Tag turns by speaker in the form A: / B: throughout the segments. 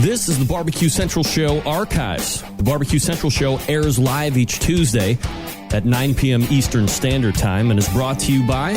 A: This is the BBQ Central Show Archives. The BBQ Central Show airs live each Tuesday at 9 p.m. Eastern Standard Time and is brought to you by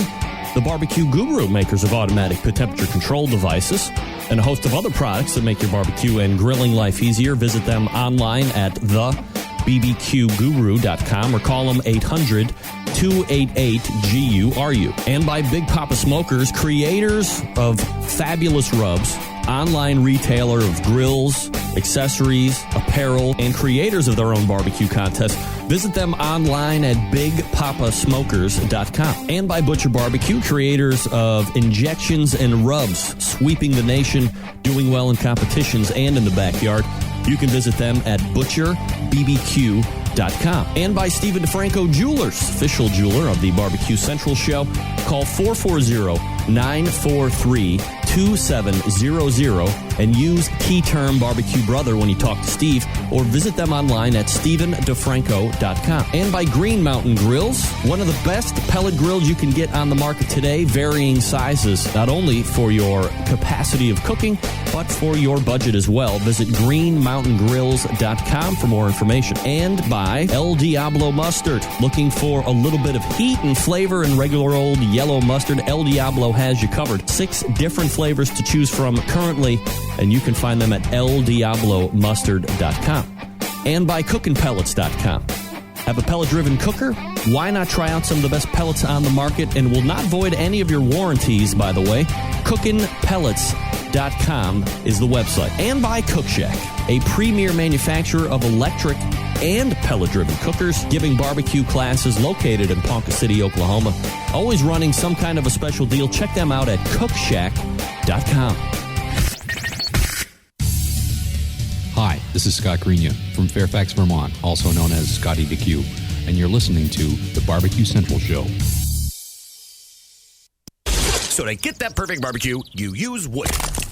A: the BBQ Guru, makers of automatic temperature control devices, and a host of other products that make your barbecue and grilling life easier. Visit them online at thebbqguru.com or call them 800-288-GURU. And by Big Poppa Smokers, creators of fabulous rubs, online retailer of grills, accessories, apparel, and creators of their own barbecue contests. Visit them online at bigpoppasmokers.com. And by Butcher Barbecue, creators of injections and rubs, sweeping the nation, doing well in competitions and in the backyard. You can visit them at butcherbbq.com. And by Stephen DiFranco Jewelers, official jeweler of the Barbecue Central Show. Call 440-943-2700 and use key term Barbecue Brother when you talk to Steve, or visit them online at StephenDiFranco.com. And by Green Mountain Grills, one of the best pellet grills you can get on the market today, varying sizes, not only for your capacity of cooking, but for your budget as well. Visit greenmountaingrills.com for more information. And by El Diablo Mustard, looking for a little bit of heat and flavor in regular old yellow mustard, El Diablo has you covered. 6 different flavors to choose from currently, and you can find them at eldiablomustard.com. And by CookinPellets.com. Have a pellet-driven cooker? Why not try out some of the best pellets on the market and will not void any of your warranties, by the way? CookinPellets.com is the website. And by Cookshack, a premier manufacturer of electric and pellet-driven cookers, giving barbecue classes located in Ponca City, Oklahoma. Always running some kind of a special deal. Check them out at Cookshack.com.
B: Hi, this is Scott Greenya from Fairfax, Vermont, also known as Scotty DQ, and you're listening to the Barbecue Central Show.
C: So to get that perfect barbecue, you use wood.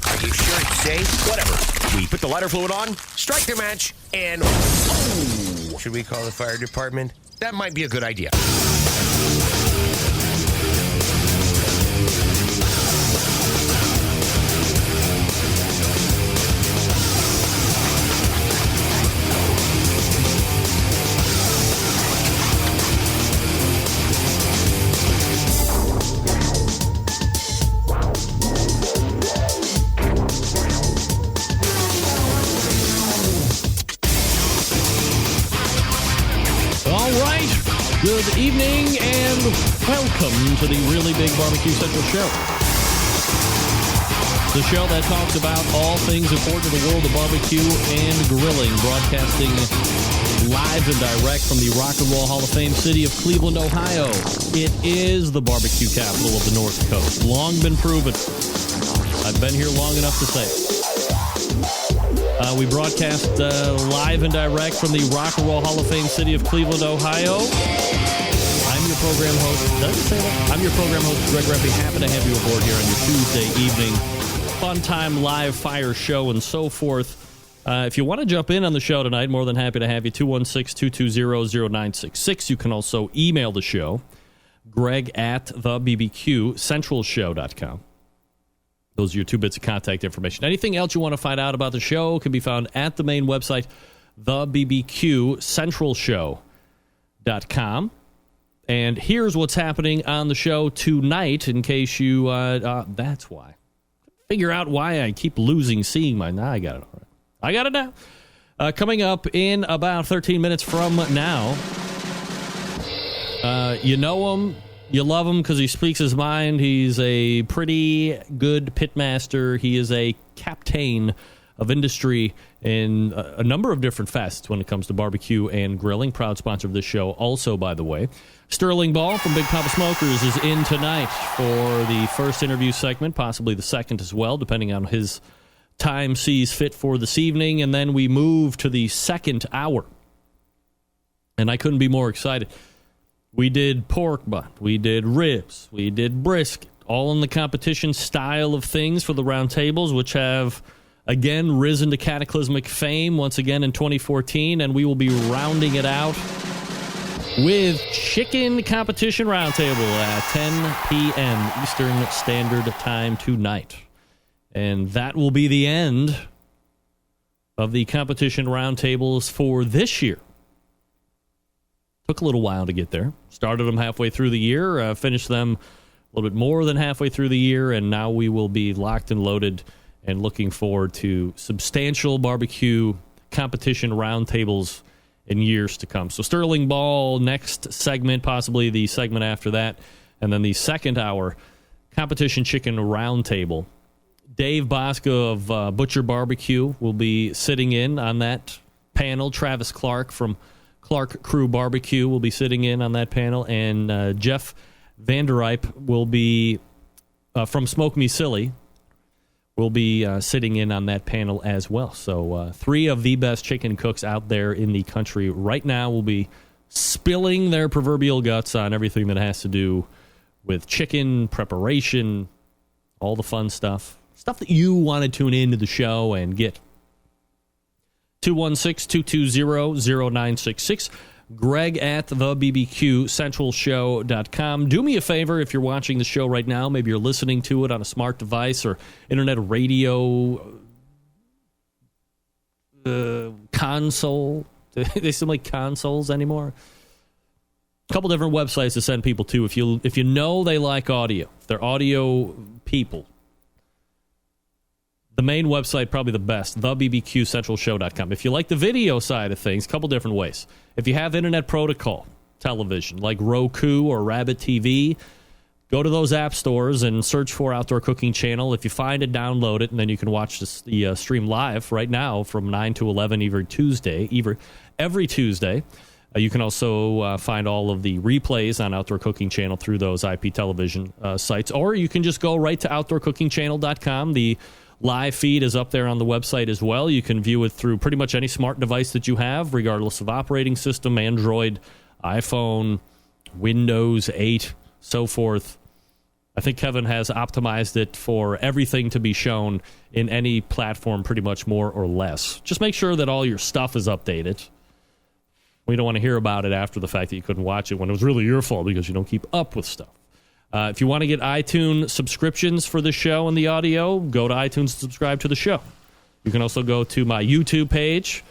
C: Are you sure it's safe? Whatever. We put the lighter fluid on, strike the match, and... Oh! Should we call the fire department? That might be a good idea.
A: Good evening and welcome to the Really Big Barbecue Central Show. The show that talks about all things important to the world of barbecue and grilling, broadcasting live and direct from the Rock and Roll Hall of Fame city of Cleveland, Ohio. It is the barbecue capital of the North Coast. Long been proven. I've been here long enough to say it. We broadcast live and direct from the Rock and Roll Hall of Fame city of Cleveland, Ohio. I'm your program host. Did I just say that? I'm your program host, Greg Rempe. Happy to have you aboard here on your Tuesday evening fun time live fire show and so forth. If you want to jump in on the show tonight, more than happy to have you. 216-220-0966. You can also email the show, Greg at thebbqcentralshow.com. Those are your 2 bits of contact information. Anything else you want to find out about the show can be found at the main website, thebbqcentralshow.com. And here's what's happening on the show tonight, in case you... that's why. Figure out why I keep seeing my... Now I got it all right. I got it now. Coming up in about 13 minutes from now, you know him. You love him because he speaks his mind. He's a pretty good pitmaster. He is a captain of industry in a number of different facets when it comes to barbecue and grilling. Proud sponsor of this show also, by the way. Sterling Ball from Big Poppa Smokers is in tonight for the first interview segment, possibly the second as well, depending on his time sees fit for this evening. And then we move to the second hour. And I couldn't be more excited. We did pork butt, we did ribs, we did brisket, all in the competition style of things for the round tables, which have, again, risen to cataclysmic fame once again in 2014, and we will be rounding it out with Chicken Competition Roundtable at 10 p.m. Eastern Standard Time tonight. And that will be the end of the competition roundtables for this year. Took a little while to get there. Started them halfway through the year, finished them a little bit more than halfway through the year, and now we will be locked and loaded and looking forward to substantial barbecue competition roundtables in years to come. So Sterling Ball, next segment, possibly the segment after that, and then the second hour, competition chicken roundtable. Dave Bosco of Butcher Barbecue will be sitting in on that panel. Travis Clark from Clark Crew Barbecue will be sitting in on that panel, and Jeff Vanderype will be from Smoke Me Silly will be sitting in on that panel as well. So three of the best chicken cooks out there in the country right now will be spilling their proverbial guts on everything that has to do with chicken preparation, all the fun stuff that you want to tune into the show and get. 216-220-0966. Greg at the BBQCentralShow.com. Do me a favor if you're watching the show right now. Maybe you're listening to it on a smart device or internet radio console. Do they still make consoles anymore? A couple different websites to send people to. If you know they like audio, if they're audio people, the main website, probably the best, thebbqcentralshow.com. If you like the video side of things, a couple different ways. If you have Internet Protocol television, like Roku or Rabbit TV, go to those app stores and search for Outdoor Cooking Channel. If you find it, download it, and then you can watch the stream live right now from 9 to 11 every Tuesday. You can also find all of the replays on Outdoor Cooking Channel through those IP television sites, or you can just go right to OutdoorCookingChannel.com. The live feed is up there on the website as well. You can view it through pretty much any smart device that you have, regardless of operating system, Android, iPhone, Windows 8, so forth. I think Kevin has optimized it for everything to be shown in any platform pretty much more or less. Just make sure that all your stuff is updated. We don't want to hear about it after the fact that you couldn't watch it when it was really your fault because you don't keep up with stuff. If you want to get iTunes subscriptions for the show and the audio, go to iTunes and subscribe to the show. You can also go to my YouTube page,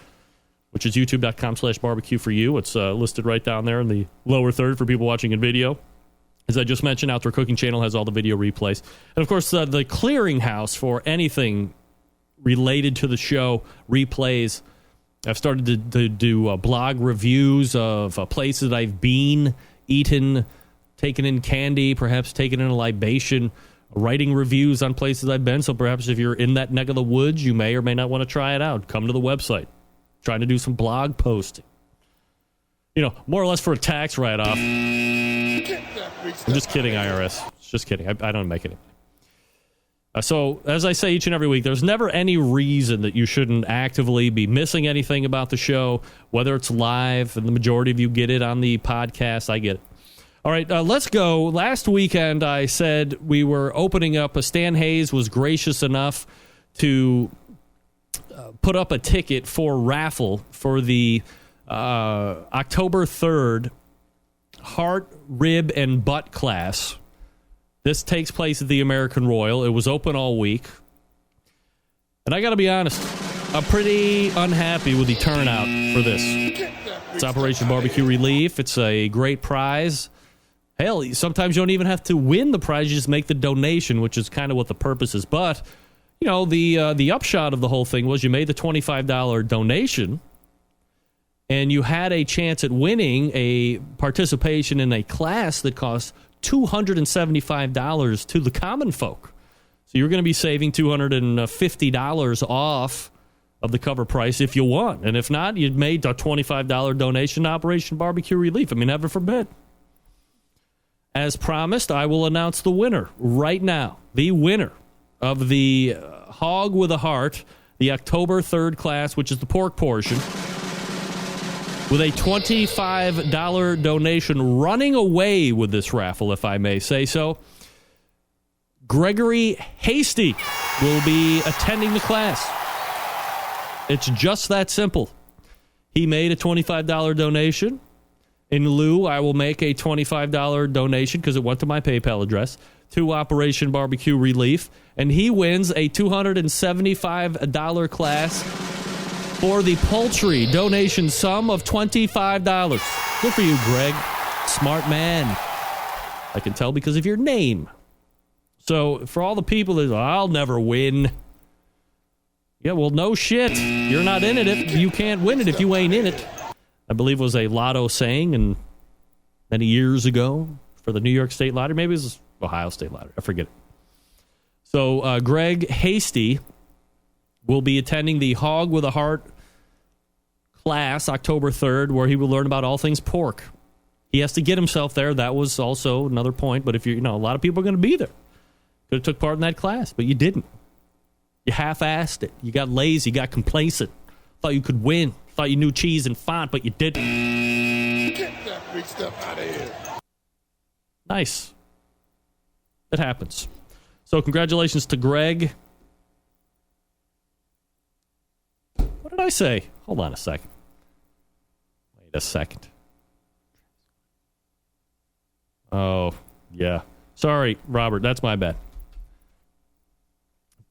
A: which is youtube.com/barbecue for you. It's listed right down there in the lower third for people watching in video. As I just mentioned, Outdoor Cooking Channel has all the video replays. And, of course, the clearinghouse for anything related to the show, replays. I've started to do blog reviews of places that I've been, eaten, taken in candy, perhaps taken in a libation, writing reviews on places I've been. So perhaps if you're in that neck of the woods, you may or may not want to try it out. Come to the website. Trying to do some blog posting. More or less for a tax write-off. I'm just kidding, IRS. Just kidding. I don't make any. So, as I say each and every week, there's never any reason that you shouldn't actively be missing anything about the show, whether it's live, and the majority of you get it on the podcast. I get it. All right, let's go. Last weekend, I said we were opening up. Stan Hayes was gracious enough to put up a ticket for raffle for the October 3rd heart, rib, and butt class. This takes place at the American Royal. It was open all week. And I got to be honest, I'm pretty unhappy with the turnout for this. It's Operation Barbecue Relief. It's a great prize. Hell, sometimes you don't even have to win the prize. You just make the donation, which is kind of what the purpose is. But, the upshot of the whole thing was you made the $25 donation, and you had a chance at winning a participation in a class that costs $275 to the common folk. So you're going to be saving $250 off of the cover price if you won. And if not, you'd made a $25 donation to Operation Barbecue Relief. Heaven forbid. As promised, I will announce the winner right now. The winner of the Hog with a Heart, the October 3rd class, which is the pork portion, with a $25 donation, running away with this raffle, if I may say so. Gregory Hasty will be attending the class. It's just that simple. He made a $25 donation. In lieu, I will make a $25 donation, because it went to my PayPal address, to Operation Barbecue Relief, and he wins a $275 class for the paltry donation sum of $25. Good for you, Greg. Smart man. I can tell because of your name. So for all the people that I'll never win. Yeah, well, no shit. You're not in it if you can't win it if you ain't in it. I believe was a lotto saying and many years ago for the New York State Lottery. Maybe it was Ohio State Lottery. I forget it. So Greg Hasty will be attending the Hog with a Heart class October 3rd, where he will learn about all things pork. He has to get himself there. That was also another point. But if a lot of people are going to be there. Could have took part in that class, but you didn't. You half-assed it. You got lazy. You got complacent. Thought you could win. Thought you knew cheese and font, but you didn't.
D: Get that freak stuff out of here.
A: Nice. It happens. So congratulations to Greg. What did I say? Hold on a second. Wait a second. Oh, yeah. Sorry, Robert. That's my bad.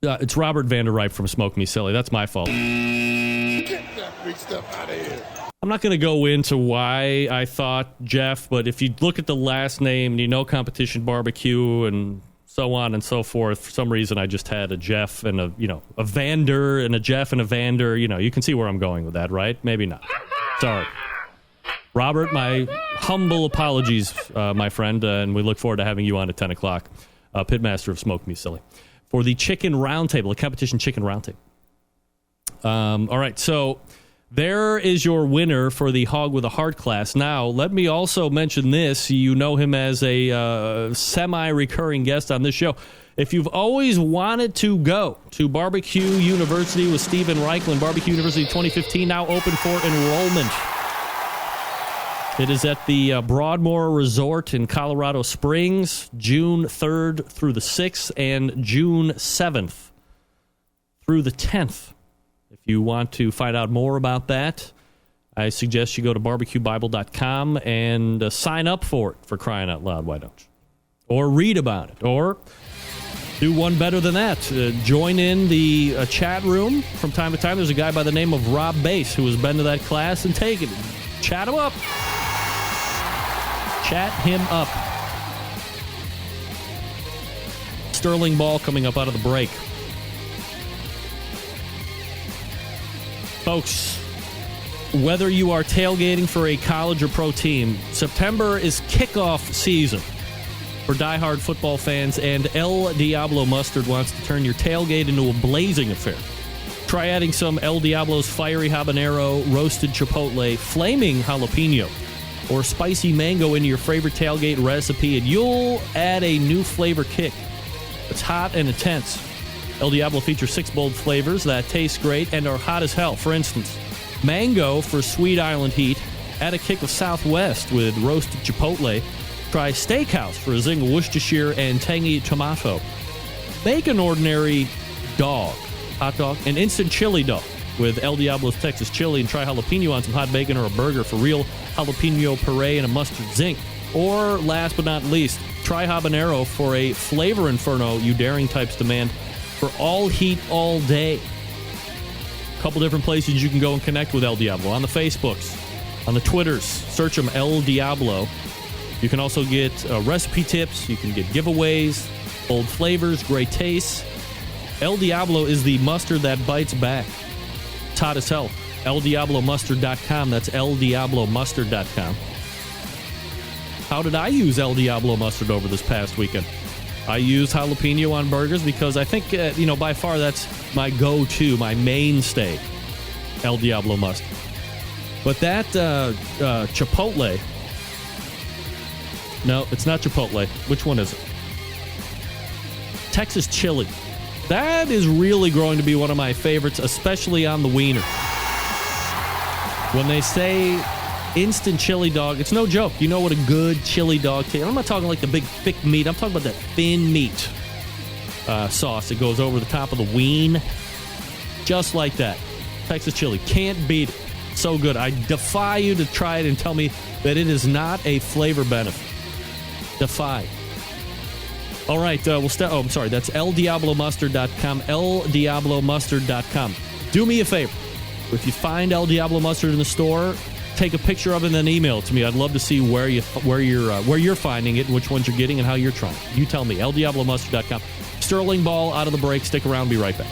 A: It's Robert Vanderripe from Smoke Me Silly. That's my fault.
D: Get that freak stuff out of here.
A: I'm not going to go into why I thought Jeff, but if you look at the last name and you know Competition Barbecue and so on and so forth, for some reason I just had a Jeff and a Vander and a Jeff and a Vander. You can see where I'm going with that, right? Maybe not. Sorry. Robert, my humble apologies, my friend, and we look forward to having you on at 10 o'clock, Pitmaster of Smoke Me Silly, for the Chicken Roundtable, the Competition Chicken Roundtable. All right, so there is your winner for the Hog with a Heart class. Now, let me also mention this. You know him as a semi-recurring guest on this show. If you've always wanted to go to Barbecue University with Steven Reichlin, Barbecue University 2015, now open for enrollment. It is at the Broadmoor Resort in Colorado Springs, June 3rd through the 6th and June 7th through the 10th. If you want to find out more about that, I suggest you go to barbecuebible.com and sign up for it, for crying out loud, why don't you? Or read about it. Or do one better than that. Join in the chat room from time to time. There's a guy by the name of Rob Bass who has been to that class and taken it. Chat him up. Chat him up. Sterling Ball coming up out of the break. Folks, whether you are tailgating for a college or pro team, September is kickoff season for diehard football fans, and El Diablo Mustard wants to turn your tailgate into a blazing affair. Try adding some El Diablo's fiery habanero, roasted chipotle, flaming jalapeno, or spicy mango into your favorite tailgate recipe, and you'll add a new flavor kick. It's hot and intense. El Diablo features 6 bold flavors that taste great and are hot as hell. For instance, mango for sweet island heat. Add a kick of Southwest with roasted chipotle. Try Steakhouse for a zing of Worcestershire and tangy tomato. Make an ordinary dog, hot dog, an instant chili dog with El Diablo's Texas chili, and try jalapeno on some hot bacon or a burger for real jalapeno puree and a mustard zing. Or, last but not least, try habanero for a flavor inferno you daring types demand for all heat all day. A couple different places you can go and connect with El Diablo. On the Facebooks, on the Twitters, search them El Diablo. You can also get recipe tips. You can get giveaways, bold flavors, great tastes. El Diablo is the mustard that bites back. It's hot as hell. ElDiabloMustard.com. That's ElDiabloMustard.com. How did I use El Diablo Mustard over this past weekend? I use jalapeno on burgers because I think, by far that's my go-to, my mainstay, El Diablo Mustard. But that Chipotle... No, it's not Chipotle. Which one is it? Texas chili. That is really growing to be one of my favorites, especially on the wiener. When they say instant chili dog, it's no joke. You know what a good chili dog tastes. I'm not talking like the big thick meat. I'm talking about that thin meat sauce that goes over the top of the ween. Just like that. Texas chili. Can't beat it. So good. I defy you to try it and tell me that it is not a flavor benefit. Defy. All right. I'm sorry. That's ElDiabloMustard.com. ElDiabloMustard.com. Do me a favor. If you find El Diablo Mustard in the store, take a picture of it and then email it to me. I'd love to see where you're finding it, which ones you're getting, and how you're trying. You tell me. LDiabloMustard.com. Sterling Ball out of the break. Stick around. Be right back.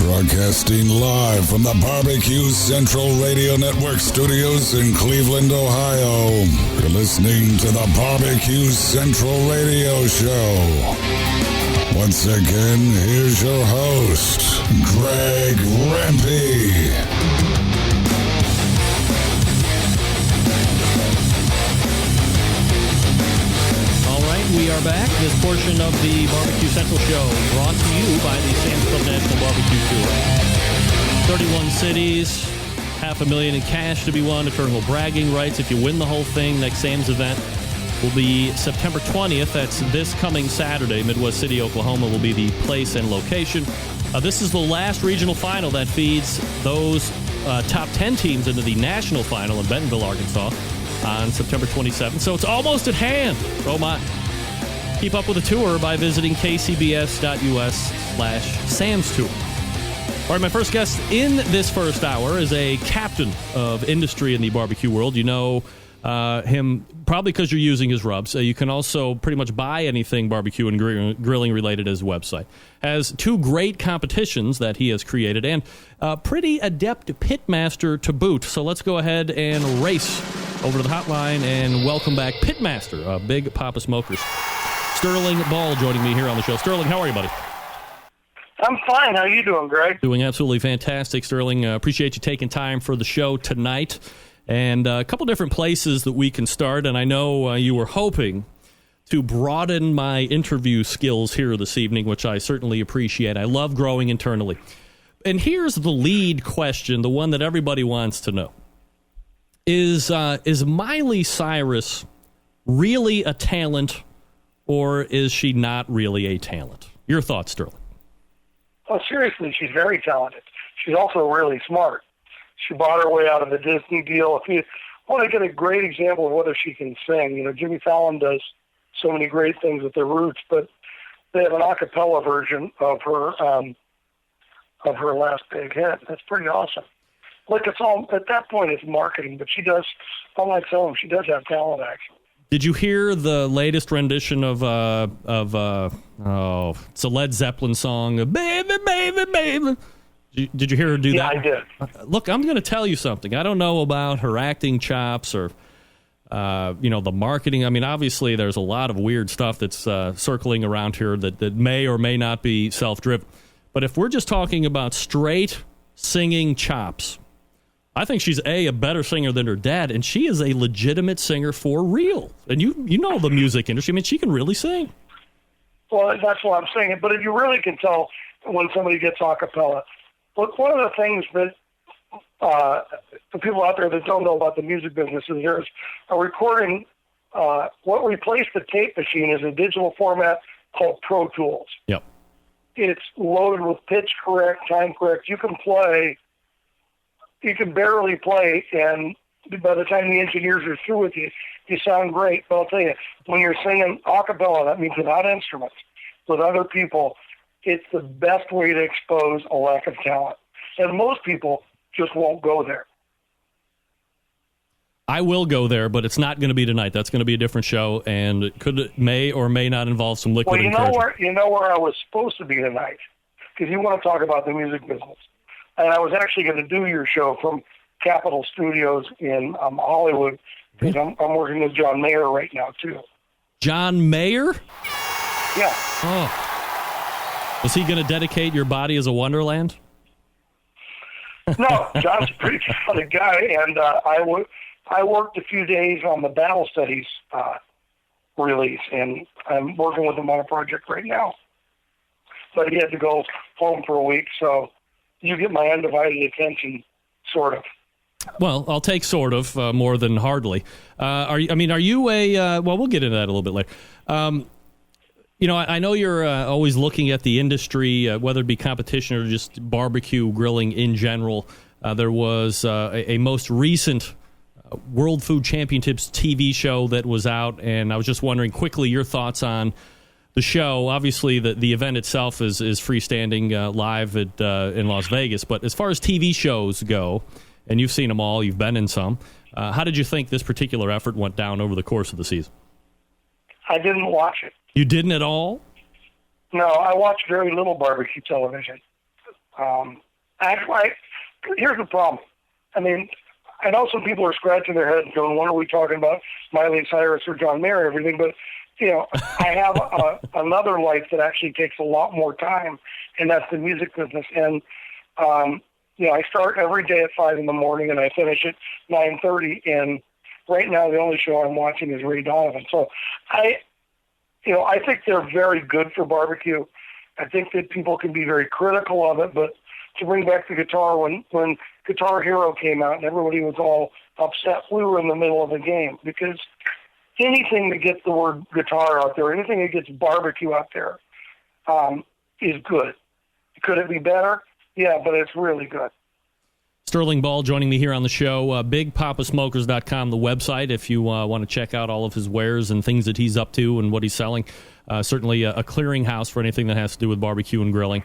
E: Broadcasting live from the Barbecue Central Radio Network studios in Cleveland, Ohio. You're listening to the Barbecue Central Radio Show. Once again, here's your host, Greg Rempe.
A: We are back. This portion of the Barbecue Central Show brought to you by the Sam's Club National Barbecue Tour. 31 cities, $500,000 in cash to be won, eternal bragging rights. If you win the whole thing, next Sam's event will be September 20th. That's this coming Saturday. Midwest City, Oklahoma will be the place and location. This is the last regional final that feeds those top 10 teams into the national final in Bentonville, Arkansas on September 27th. So it's almost at hand. Oh, my. Keep up with the tour by visiting kcbs.us/Sam's Tour. All right, my first guest in this first hour is a captain of industry in the barbecue world. You know him probably because you're using his rubs. You can also pretty much buy anything barbecue and grilling related at his website. Has two great competitions that he has created and a pretty adept pitmaster to boot. So let's go ahead and race over to the hotline and welcome back pitmaster, Big Poppa Smokers. Sterling Ball joining me here on the show. Sterling, how are you, buddy?
F: I'm fine. How are you doing, Greg?
A: Doing absolutely fantastic, Sterling. Appreciate you taking time for the show tonight. And a couple different places that we can start. And I know you were hoping to broaden my interview skills here this evening, which I certainly appreciate. I love growing internally. And here's the lead question, the one that everybody wants to know. Is Miley Cyrus really a talent, or is she not really a talent? Your thoughts, Sterling.
F: Oh, seriously, she's very talented. She's also really smart. She bought her way out of the Disney deal. If you want to get a great example of whether she can sing, you know, Jimmy Fallon does so many great things with the Roots, but they have an a cappella version of her last big hit. That's pretty awesome. Like, it's all, at that point, it's marketing, but she does, unlike some of them, she does have talent, actually.
A: Did you hear the latest rendition of it's a Led Zeppelin song, Baby, Baby, Baby? Did you hear her do that?
F: Yeah, I
A: did. Look, I'm going to tell you something. I don't know about her acting chops or, the marketing. I mean, obviously, there's a lot of weird stuff that's circling around here that may or may not be self-driven. But if we're just talking about straight singing chops, I think she's a better singer than her dad, and she is a legitimate singer for real. And you know the music industry. I mean, she can really sing.
F: Well, that's what I'm saying. But if you really can tell when somebody gets a cappella, look, one of the things that the people out there that don't know about the music business is there's a recording. What replaced the tape machine is a digital format called Pro Tools.
A: Yep.
F: It's loaded with pitch correct, time correct. You can barely play, and by the time the engineers are through with you, you sound great. But I'll tell you, when you're singing a cappella, that means without instruments, with other people, it's the best way to expose a lack of talent. And most people just won't go there.
A: I will go there, but it's not going to be tonight. That's going to be a different show, and it may or may not involve some liquid encouragement.
F: You know where I was supposed to be tonight, because you want to talk about the music business. And I was actually going to do your show from Capitol Studios in Hollywood, because I'm working with John Mayer right now, too. John
A: Mayer?
F: Yeah.
A: Oh. Was he going to dedicate your body as a wonderland?
F: No, John's a pretty talented guy, and I worked a few days on the Battle Studies release, and I'm working with him on a project right now. But he had to go home for a week, so you get my undivided attention, sort of.
A: Well, I'll take sort of more than hardly. Are you a? Well, we'll get into that a little bit later. I know you're always looking at the industry, whether it be competition or just barbecue grilling in general. There was a most recent World Food Championships TV show that was out, and I was just wondering quickly your thoughts on the show. Obviously, the event itself is freestanding live in Las Vegas, but as far as TV shows go, and you've seen them all, you've been in some, how did you think this particular effort went down over the course of the season?
F: I didn't watch it.
A: You didn't at all?
F: No, I watched very little barbecue television. Actually, here's the problem. I mean, I know some people are scratching their heads going, what are we talking about, Miley Cyrus or John Mayer and everything, but I have another life that actually takes a lot more time, and that's the music business. And, I start every day at 5 in the morning, and I finish at 9:30. And right now, the only show I'm watching is Ray Donovan. So I think they're very good for barbecue. I think that people can be very critical of it, but to bring back the guitar, when Guitar Hero came out and everybody was all upset, we were in the middle of the game, because anything that gets the word guitar out there, anything that gets barbecue out there, is good. Could it be better? Yeah, but it's really good.
A: Sterling Ball joining me here on the show. BigPoppaSmokers.com, the website, if you want to check out all of his wares and things that he's up to and what he's selling. Certainly a clearinghouse for anything that has to do with barbecue and grilling.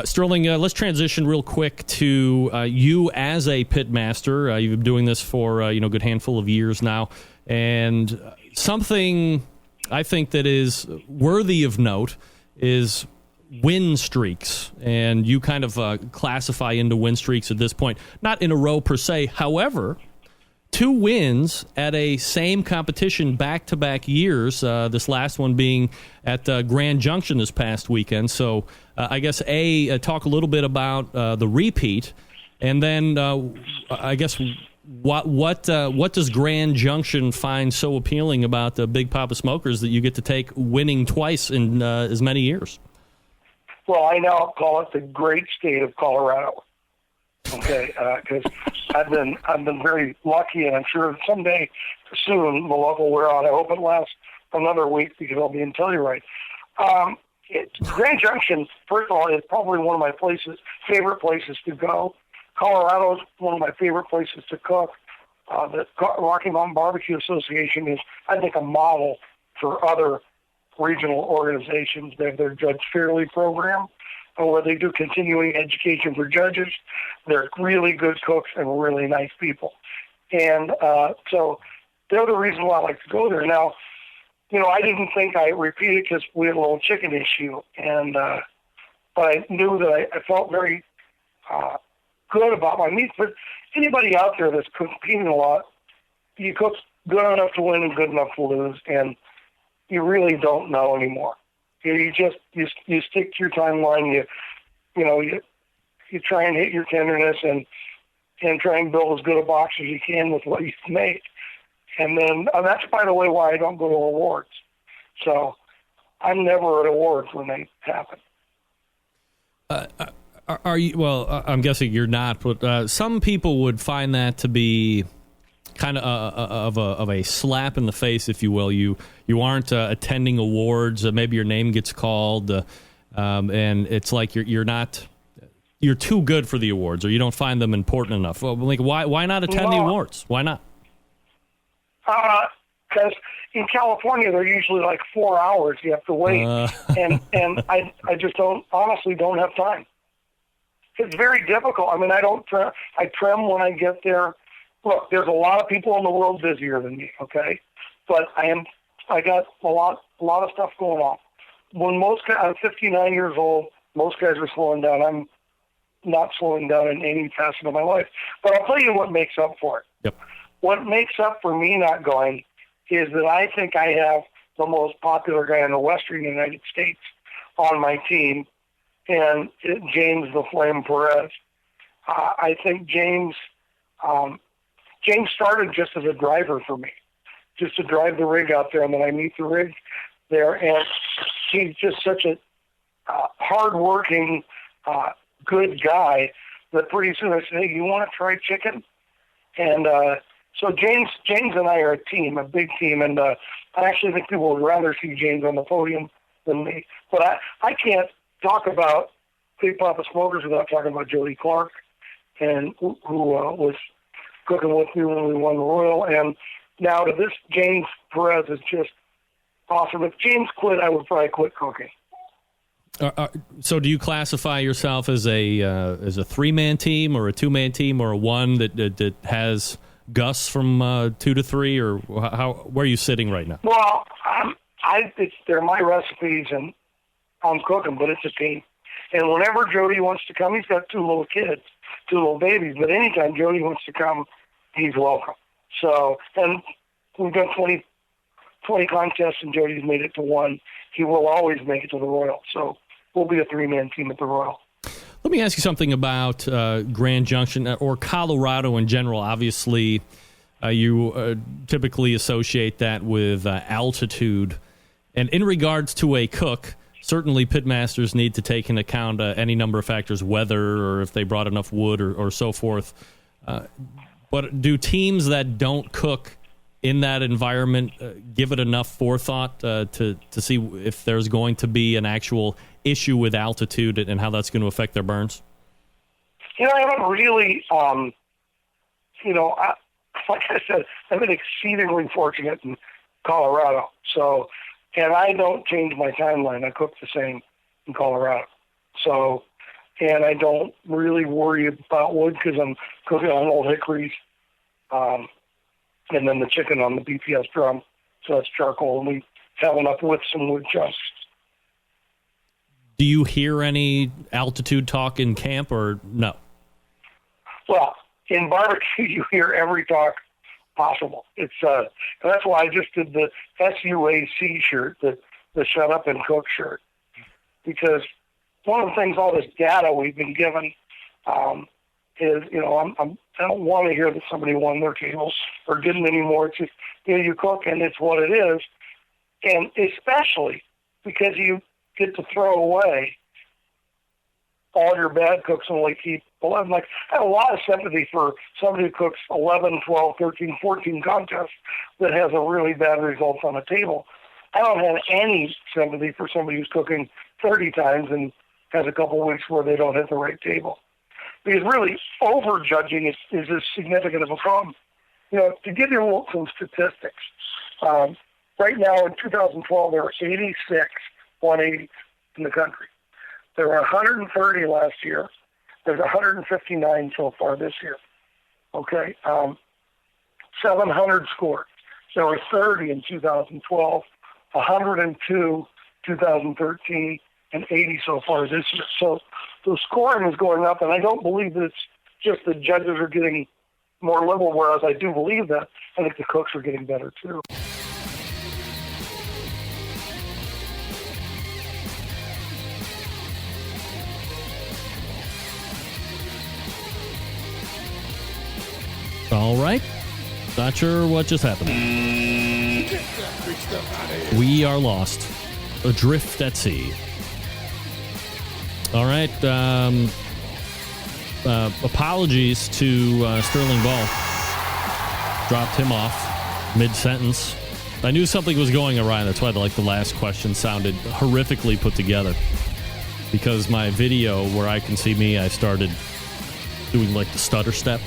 A: Sterling, let's transition real quick to you as a pit master. You've been doing this for a good handful of years now. And something I think that is worthy of note is win streaks, and you kind of classify into win streaks at this point, not in a row per se. However, 2 wins at a same competition back-to-back years, this last one being at Grand Junction this past weekend. So I guess, talk a little bit about the repeat, and then I guess what does Grand Junction find so appealing about the Big Poppa Smokers that you get to take winning twice in as many years?
F: Well, I now call it the great state of Colorado. Okay, because I've been very lucky, and I'm sure someday soon the luck will wear out. I hope it lasts another week, because I'll be in Telluride. Grand Junction, first of all, is probably one of my favorite places to go. Colorado is one of my favorite places to cook. The Rocky Mountain Barbecue Association is, I think, a model for other regional organizations. They have their Judge Fairley program, where they do continuing education for judges. They're really good cooks and really nice people. And so they're the reason why I like to go there. Now, I didn't think I repeated because we had a little chicken issue. And but I knew that I felt very good about my meat. But anybody out there that's competing a lot, you cook good enough to win and good enough to lose, and you really don't know anymore. You stick to your timeline. You try and hit your tenderness and try and build as good a box as you can with what you've made. And then that's, by the way, why I don't go to awards. So I'm never at awards when they happen.
A: Are you? Well, I'm guessing you're not, but some people would find that to be kind of a slap in the face, if you will. You aren't attending awards. Maybe your name gets called, and it's like you're too good for the awards, or you don't find them important enough. Well, like, why not attend the awards? Why not?
F: Because in California they're usually like 4 hours you have to wait, and I just don't have time. It's very difficult. I mean, I trim when I get there. Look, there's a lot of people in the world busier than me, okay? But I got a lot of stuff going on. I'm 59 years old, most guys are slowing down. I'm not slowing down in any facet of my life. But I'll tell you what makes up for it.
A: Yep. What
F: makes up for me not going is that I think I have the most popular guy in the Western United States on my team, and James the Flame Perez. I think James started just as a driver for me, just to drive the rig out there, and then I meet the rig there, and he's just such a hard-working, good guy that pretty soon I said, hey, you want to try chicken? And so James and I are a team, a big team, and I actually think people would rather see James on the podium than me. But I can't talk about Big Poppa Smokers without talking about Jody Clark, and who was cooking with me when we won the Royal. And now to this, James Perez is just awesome. If James quit, I would probably quit cooking.
A: So do you classify yourself as a three-man team or a two-man team or a one that has Gus from 2 to 3, or where are you sitting right now?
F: Well, they're my recipes and I'm cooking, but it's a team. And whenever Jody wants to come, he's got 2 little kids, 2 little babies, but anytime Jody wants to come, he's welcome. So, and we've done 20 contests and Jody's made it to 1. He will always make it to the Royal. So we'll be a 3-man team at the Royal.
A: Let me ask you something about Grand Junction or Colorado in general. Obviously, you typically associate that with altitude. And in regards to a cook, certainly pitmasters need to take into account any number of factors, weather or if they brought enough wood or so forth. But do teams that don't cook in that environment give it enough forethought to see if there's going to be an actual issue with altitude and how that's going to affect their burns?
F: I haven't really, like I said, I've been exceedingly fortunate in Colorado. So, and I don't change my timeline. I cook the same in Colorado. So, and I don't really worry about wood because I'm cooking on old hickories. And then the chicken on the BPS drum. So that's charcoal, and we have enough with some wood chunks.
A: Do you hear any altitude talk in camp or no?
F: Well, in barbecue, you hear every talk possible. It's and that's why I just did the SUAC shirt, the Shut Up and Cook shirt, because one of the things, all this data we've been given, is I don't want to hear that somebody won their tables or didn't anymore. It's just you cook and it's what it is, and especially because you get to throw away all your bad cooks and only keep 11. Like, I have a lot of sympathy for somebody who cooks 11, 12, 13, 14 contests that has a really bad result on the table. I don't have any sympathy for somebody who's cooking 30 times and has a couple of weeks where they don't hit the right table. Because really, over-judging is as significant of a problem. To give you some statistics, right now in 2012, there were 86 180 in the country. There were 130 last year. There's 159 so far this year. Okay, 700 scored. There were 30 in 2012, 102 2013, and 80 so far this year. So the scoring is going up, and I don't believe that it's just the judges are getting more liberal, whereas I do believe that. I think the cooks are getting better, too.
A: All right. Not sure what just happened.
D: Get that freak stuff out of here.
A: We are lost. Adrift at sea. All right. Apologies to Sterling Ball. Dropped him off mid-sentence. I knew something was going awry. That's why the last question sounded horrifically put together. Because my video where I can see me, I started doing the stutter step.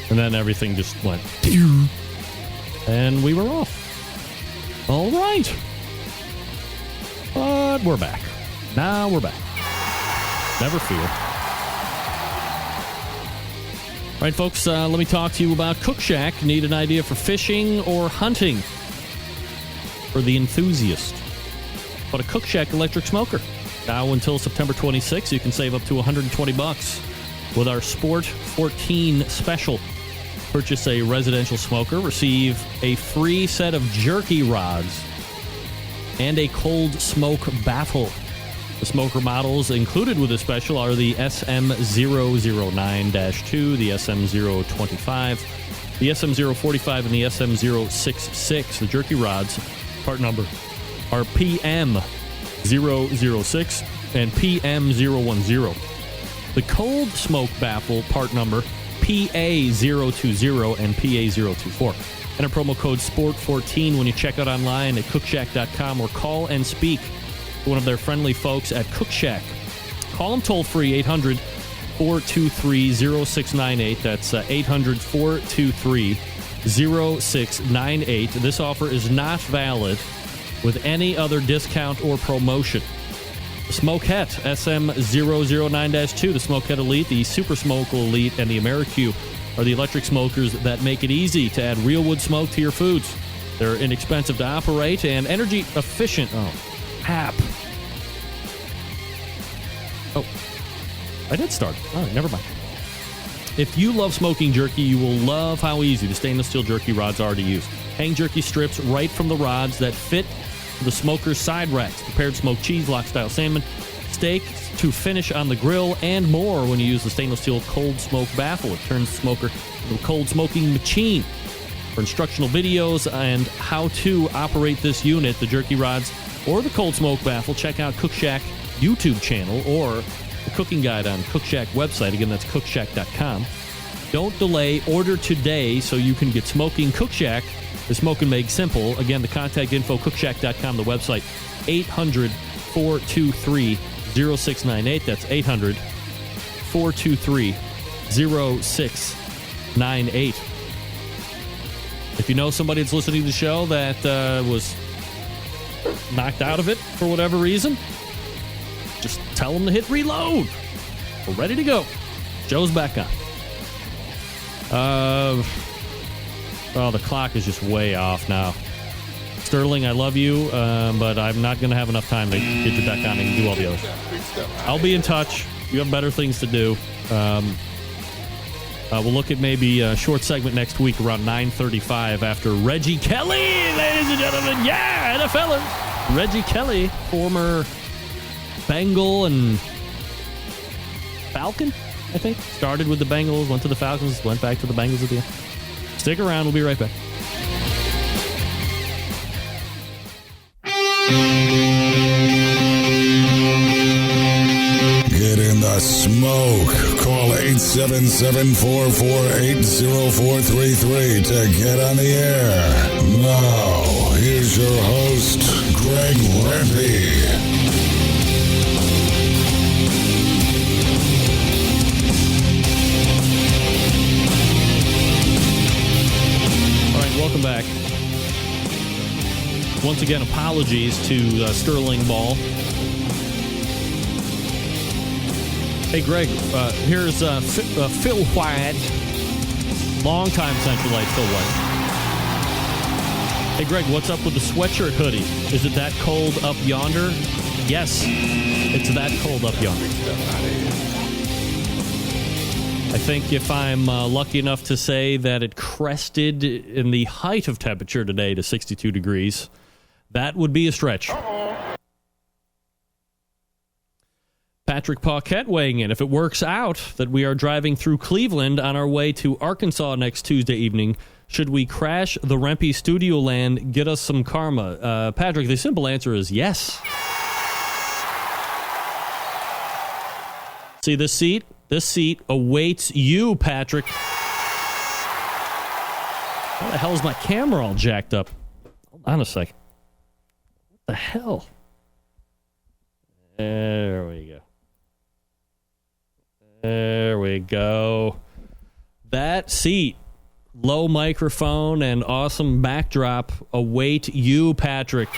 A: And then everything just went, and we were off. All right. But we're back. Now we're back. Never fear. All right, folks, let me talk to you about Cookshack. Need an idea for fishing or hunting? For the enthusiast. But a Cookshack electric smoker. Now until September 26th, you can save up to $120 with our Sport 14 special. Purchase a residential smoker, receive a free set of jerky rods, and a cold smoke baffle. The smoker models included with this special are the SM009-2, the SM025, the SM045, and the SM066. The jerky rods, part number, are PM006 and PM010. The cold smoke baffle, part number, PA020 and PA024. Enter promo code SPORT14 when you check out online at Cookshack.com or call and speak to one of their friendly folks at Cookshack. Call them toll-free, 800-423-0698. That's 800-423-0698. This offer is not valid with any other discount or promotion. The Smokehead SM009-2, the Smokehead Elite, the Super Smoke Elite, and the AmeriQ are the electric smokers that make it easy to add real wood smoke to your foods. They're inexpensive to operate and energy efficient. Oh, I did start. All right, never mind. If you love smoking jerky, you will love how easy the stainless steel jerky rods are to use. Hang jerky strips right from the rods that fit the smoker's side racks. Prepared smoked cheese, lock-style salmon, steaks to finish on the grill, and more when you use the stainless steel cold smoke baffle. It turns the smoker into a cold smoking machine. For instructional videos and how to operate this unit, the jerky rods, or the cold smoke baffle, check out Cookshack YouTube channel or the cooking guide on Cookshack website. Again, that's Cookshack.com. Don't delay. Order today so you can get smoking. Cookshack, the smoking made simple. Again, the contact info, Cookshack.com, the website, 800-423-0698. That's 800-423-0698. If you know somebody that's listening to the show that was knocked out of it for whatever reason, just tell them to hit reload. We're ready to go. Joe's back on. Well, the clock is just way off now. Sterling, I love you, but I'm not going to have enough time to get you back on and do all the others. I'll be in touch. You have better things to do. We'll look at maybe a short segment next week around 9:35 after Reggie Kelly, ladies and gentlemen. Yeah, NFLer. Reggie Kelly, former Bengal and Falcon, I think. Started with the Bengals, went to the Falcons, went back to the Bengals at the end. Stick around. We'll be right back.
E: Get in the smoke. Call 877-448-0433 to get on the air. Now, here's your host, Greg Rempe.
A: Welcome back. Once again, apologies to Sterling Ball. Hey, Greg, here's Phil White, longtime Central Light Phil White. Hey, Greg, what's up with the sweatshirt hoodie? Is it that cold up yonder? Yes, it's that cold up yonder. I think if I'm lucky enough to say that it crested in the height of temperature today to 62 degrees, that would be a stretch. Patrick Paquette weighing in. If it works out that we are driving through Cleveland on our way to Arkansas next Tuesday evening, should we crash the Rempe Studio Land, get us some karma? Patrick, the simple answer is yes. See this seat? This seat awaits you, Patrick. How the hell is my camera all jacked up? Hold on a second. What the hell? There we go. There we go. That seat, low microphone, and awesome backdrop await you, Patrick.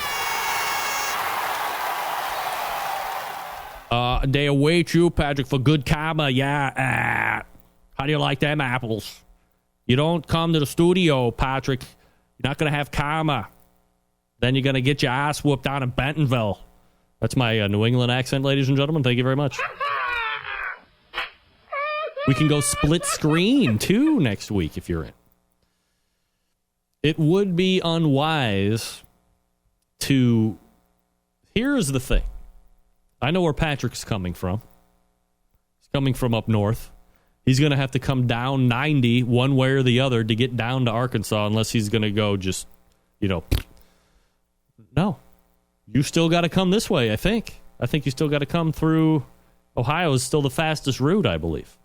A: They await you, Patrick, for good karma. Yeah. How do you like them apples? You don't come to the studio, Patrick. You're not going to have karma. Then you're going to get your ass whooped down in Bentonville. That's my New England accent, ladies and gentlemen. Thank you very much. We can go split screen, too, next week if you're in. It would be unwise to... Here's the thing. I know where Patrick's coming from. He's coming from up north. He's going to have to come down 90 one way or the other to get down to Arkansas unless he's going to go just, No. You still got to come this way, I think. I think you still got to come through... Ohio is still the fastest route, I believe.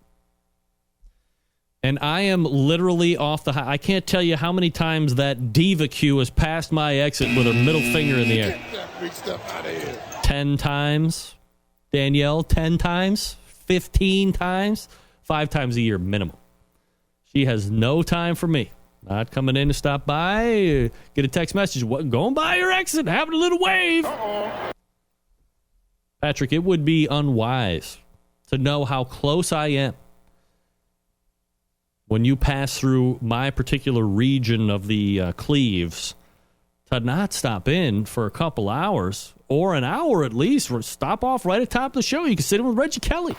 A: And I am literally off the high. I can't tell you how many times that BBQ has passed my exit with her middle finger in the air.
D: Get that freak stuff out of here.
A: 10 times. Danielle, 10 times? 15 times? 5 times a year minimum. She has no time for me. Not coming in to stop by, get a text message. What, going by your exit, having a little wave. Patrick, it would be unwise to know how close I am when you pass through my particular region of the Cleves to not stop in for a couple hours or an hour at least. Or stop off right at the top of the show. You can sit in with Reggie Kelly.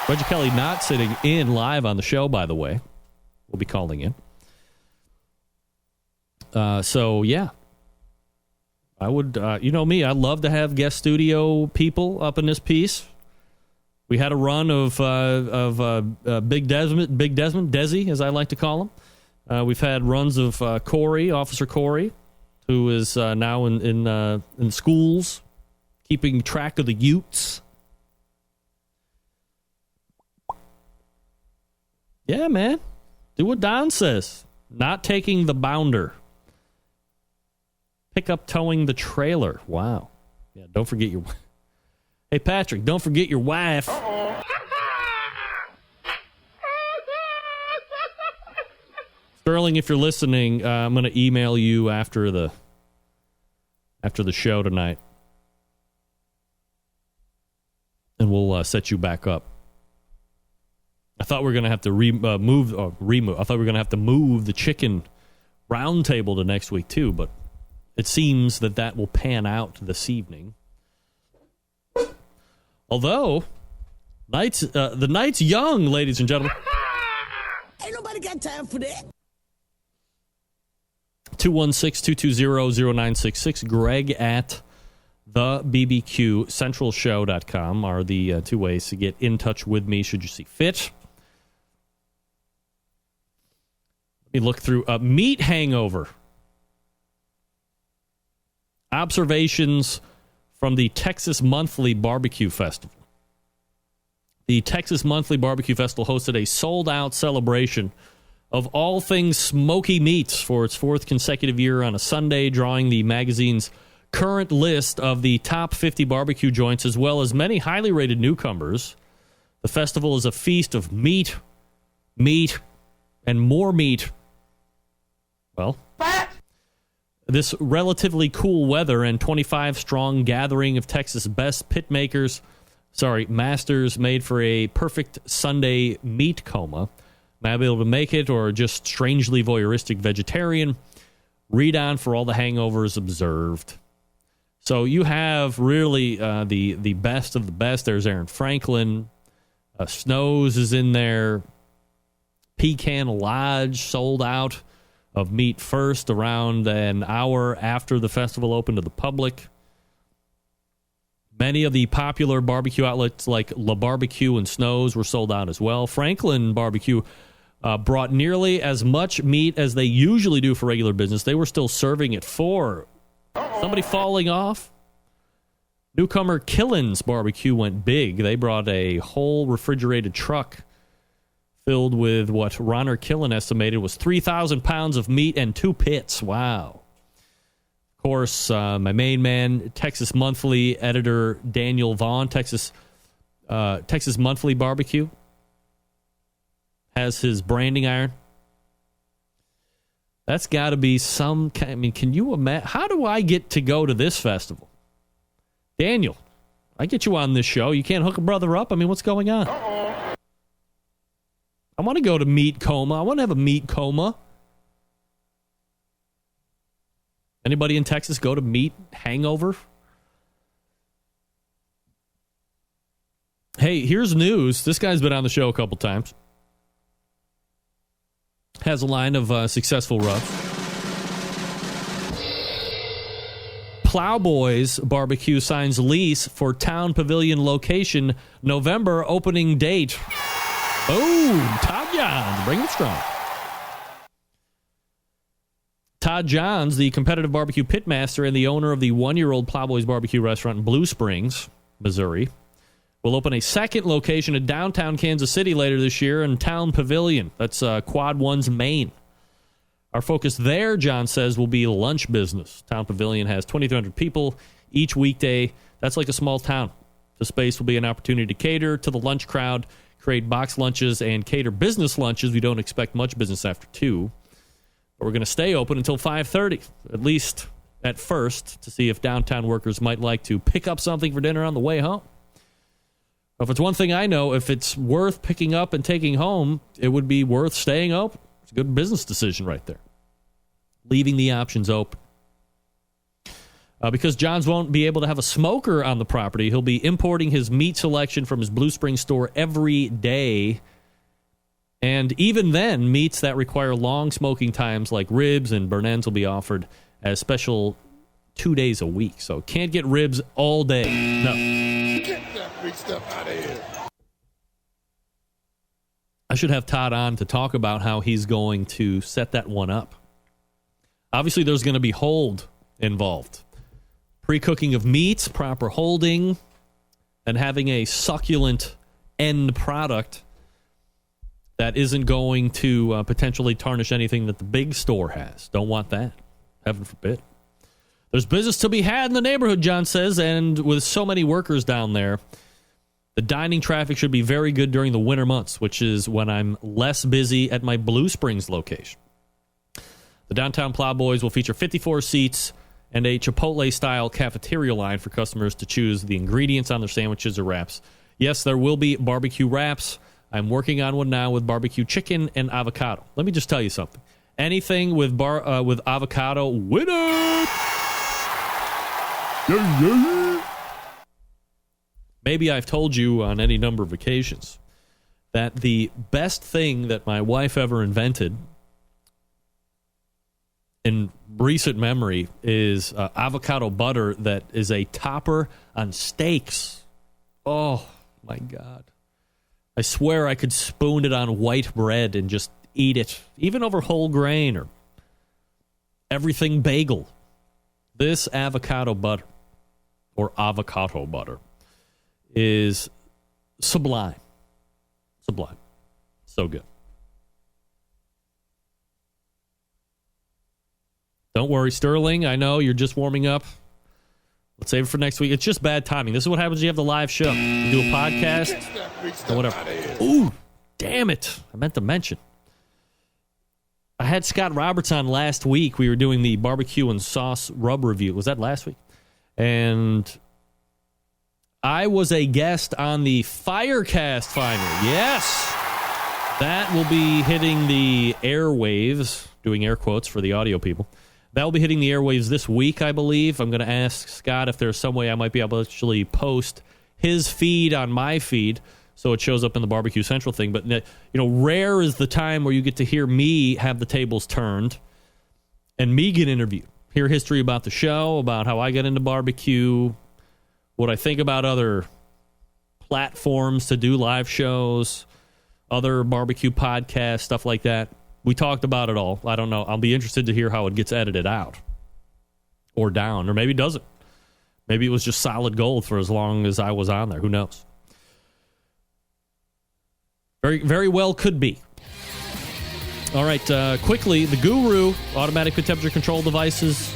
A: Reggie Kelly not sitting in live on the show, by the way. We'll be calling in. So, yeah. I would, you know me, I love to have guest studio people up in this piece. We had a run of Big Desmond, Desi, as I like to call him. We've had runs of Corey, Officer Corey, who is now in schools, keeping track of the Utes. Yeah, man. Do what Don says. Not taking the bounder. Pick up towing the trailer. Wow. Yeah, don't forget your... Hey, Patrick, don't forget your wife. Sterling, if you're listening, I'm going to email you after the show tonight. And we'll set you back up. I thought we were going to have to remove. I thought we were going to have to move the chicken roundtable to next week too, but it seems that will pan out this evening. Although, the night's young, ladies and gentlemen.
G: Ain't nobody got time for that.
A: 216-220-0966. Greg at the BBQCentralShow.com are the two ways to get in touch with me should you see fit. Let me look through meat hangover. Observations from the Texas Monthly Barbecue Festival. The Texas Monthly Barbecue Festival hosted a sold-out celebration of all things smoky meats for its 4th consecutive year on a Sunday, drawing the magazine's current list of the top 50 barbecue joints, as well as many highly rated newcomers. The festival is a feast of meat, and more meat. Well, this relatively cool weather and 25-strong gathering of Texas' best masters made for a perfect Sunday meat coma. Might be able to make it, or just strangely voyeuristic vegetarian. Read on for all the hangovers observed. So you have really the best of the best. There's Aaron Franklin. Snows is in there. Pecan Lodge sold out of meat first around an hour after the festival opened to the public. Many of the popular barbecue outlets like La Barbecue and Snows were sold out as well. Franklin Barbecue brought nearly as much meat as they usually do for regular business. They were still serving at 4. Somebody falling off? Newcomer Killen's Barbecue went big. They brought a whole refrigerated truck filled with what Ronner Killen estimated was 3,000 pounds of meat and 2 pits. Wow. Of course, my main man, Texas Monthly editor Daniel Vaughn, Texas Monthly Barbecue, has his branding iron. That's got to be some kind... I mean, can you imagine? How do I get to go to this festival? Daniel, I get you on this show. You can't hook a brother up? I mean, what's going on? I want to go to meat coma. I want to have a meat coma. Anybody in Texas go to meat hangover? Hey, here's news. This guy's been on the show a couple times. Has a line of successful rubs. Plowboys Barbecue signs lease for Town Pavilion location. November opening date. Boom! Todd Johns, bring it strong. Todd Johns, the competitive barbecue pitmaster and the owner of the 1-year-old Plowboys Barbecue restaurant in Blue Springs, Missouri, We'll open a second location in downtown Kansas City later this year in Town Pavilion. That's Quad 1's Main. Our focus there, John says, will be lunch business. Town Pavilion has 2,300 people each weekday. That's like a small town. The space will be an opportunity to cater to the lunch crowd, create box lunches, and cater business lunches. We don't expect much business after 2. But we're going to stay open until 5:30, at least at first, to see if downtown workers might like to pick up something for dinner on the way home. If it's one thing I know, if it's worth picking up and taking home, it would be worth staying open. It's a good business decision right there. Leaving the options open. Because Johns won't be able to have a smoker on the property, he'll be importing his meat selection from his Blue Spring store every day. And even then, meats that require long smoking times like ribs and burn ends will be offered as special 2 days a week. So can't get ribs all day. No.
D: Get that big stuff out of here.
A: I should have Todd on to talk about how he's going to set that one up. Obviously, there's going to be hold involved. Pre-cooking of meats, proper holding, and having a succulent end product that isn't going to potentially tarnish anything that the big store has. Don't want that. Heaven forbid. There's business to be had in the neighborhood, John says, and with so many workers down there, the dining traffic should be very good during the winter months, which is when I'm less busy at my Blue Springs location. The Downtown Plowboys will feature 54 seats and a Chipotle-style cafeteria line for customers to choose the ingredients on their sandwiches or wraps. Yes, there will be barbecue wraps. I'm working on one now with barbecue chicken and avocado. Let me just tell you something. Anything with avocado, win it! Yeah, yeah. Maybe I've told you on any number of occasions that the best thing that my wife ever invented in recent memory is avocado butter that is a topper on steaks. Oh, my God. I swear I could spoon it on white bread and just eat it, even over whole grain or everything bagel. This avocado butter, or avocado butter, is sublime. Sublime. So good. Don't worry, Sterling. I know you're just warming up. Let's save it for next week. It's just bad timing. This is what happens when you have the live show. You do a podcast or whatever. Ooh, damn it. I meant to mention. I had Scott Roberts on last week. We were doing the barbecue and sauce rub review. Was that last week? And I was a guest on the Firecast finally. Yes. That will be hitting the airwaves, doing air quotes for the audio people. That will be hitting the airwaves this week, I believe. I'm going to ask Scott if there's some way I might be able to actually post his feed on my feed so it shows up in the Barbecue Central thing. But, you know, rare is the time where you get to hear me have the tables turned and me get interviewed. Hear history about the show, about how I got into barbecue, what I think about other platforms to do live shows, other barbecue podcasts, stuff like that. We talked about it all. I don't know. I'll be interested to hear how it gets edited out or down, or maybe it doesn't. Maybe it was just solid gold for as long as I was on there. Who knows? Very, very well could be. All right, quickly, the Guru, automatic temperature control devices,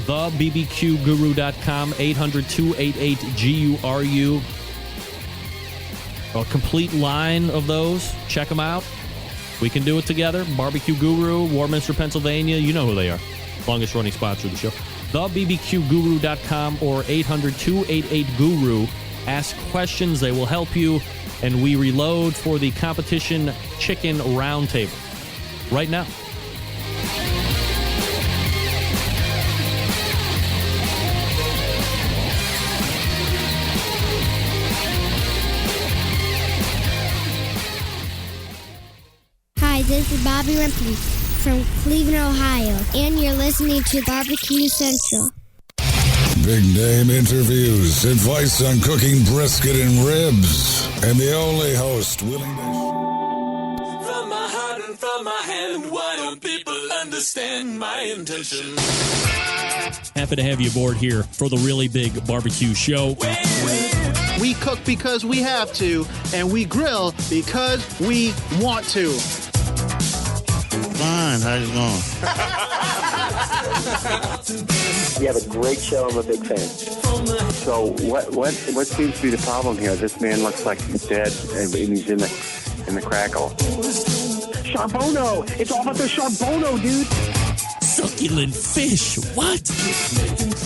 A: thebbqguru.com, 800-288-GURU. A complete line of those. Check them out. We can do it together. Barbecue Guru, Warminster, Pennsylvania. You know who they are. Longest running sponsor of the show. TheBBQGuru.com or 800-288-GURU. Ask questions. They will help you. And we reload for the competition chicken roundtable right now.
H: Hi, this is Bobby Ripley from Cleveland, Ohio, and you're listening to Barbecue Central.
E: Big name interviews, advice on cooking brisket and ribs, and the only host willing to...
I: From my heart and from my hand. Why don't people understand my intention?
A: Happy to have you aboard here for the Really Big Barbecue Show.
J: We cook because we have to, and we grill because we want to.
K: Fine, how's it going?
L: You have a great show. I'm a big fan. So what seems to be the problem here? This man looks like he's dead, and he's in the crackle.
F: Charbono! It's all about the Charbono, dude!
I: Succulent fish. What?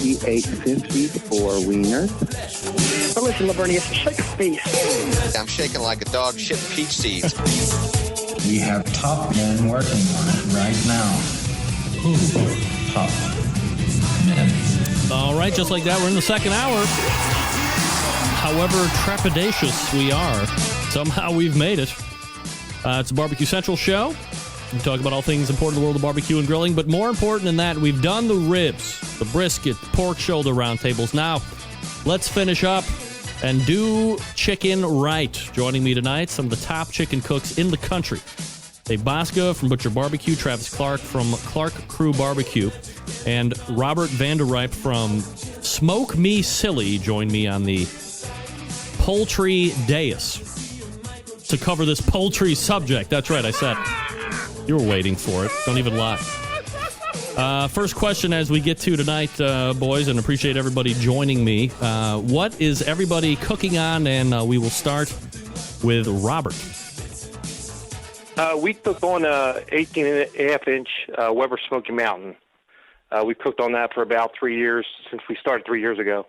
L: He ate 54 wieners.
F: But listen, Lavernius, shake a face.
M: I'm shaking like a dog shit peach seeds.
N: We have top men working on it right now. Who? Top men.
A: All right, just like that, we're in the second hour. However trepidatious we are, somehow we've made it. It's a Barbecue Central show. We talk about all things important in the world of barbecue and grilling, but more important than that, we've done the ribs, the brisket, the pork shoulder roundtables. Now, let's finish up and do chicken right. Joining me tonight, some of the top chicken cooks in the country. Dave Bosca from Butcher Barbecue, Travis Clark from Clark Crew Barbecue, and Robert Vanderripe from Smoke Me Silly joined me on the poultry dais to cover this poultry subject. That's right, I said. You were waiting for it. Don't even lie. First question as we get to tonight, boys, and appreciate everybody joining me. What is everybody cooking on? And we will start with Robert.
O: We cooked on a 18.5-inch Weber Smoky Mountain. We cooked on that for about 3 years since we started 3 years ago.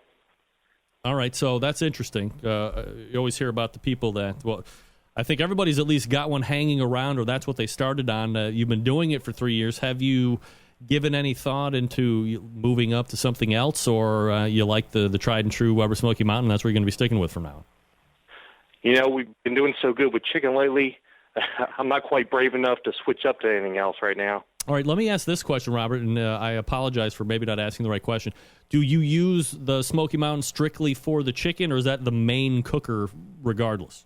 A: All right, so that's interesting. You always hear about the people that, well, I think everybody's at least got one hanging around, or that's what they started on. You've been doing it for 3 years. Have you given any thought into moving up to something else, or you like the tried and true Weber Smoky Mountain? That's where you're going to be sticking with from now on?
O: You know, we've been doing so good with chicken lately. I'm not quite brave enough to switch up to anything else right now.
A: All right, let me ask this question, Robert, and I apologize for maybe not asking the right question. Do you use the Smoky Mountain strictly for the chicken, or is that the main cooker regardless?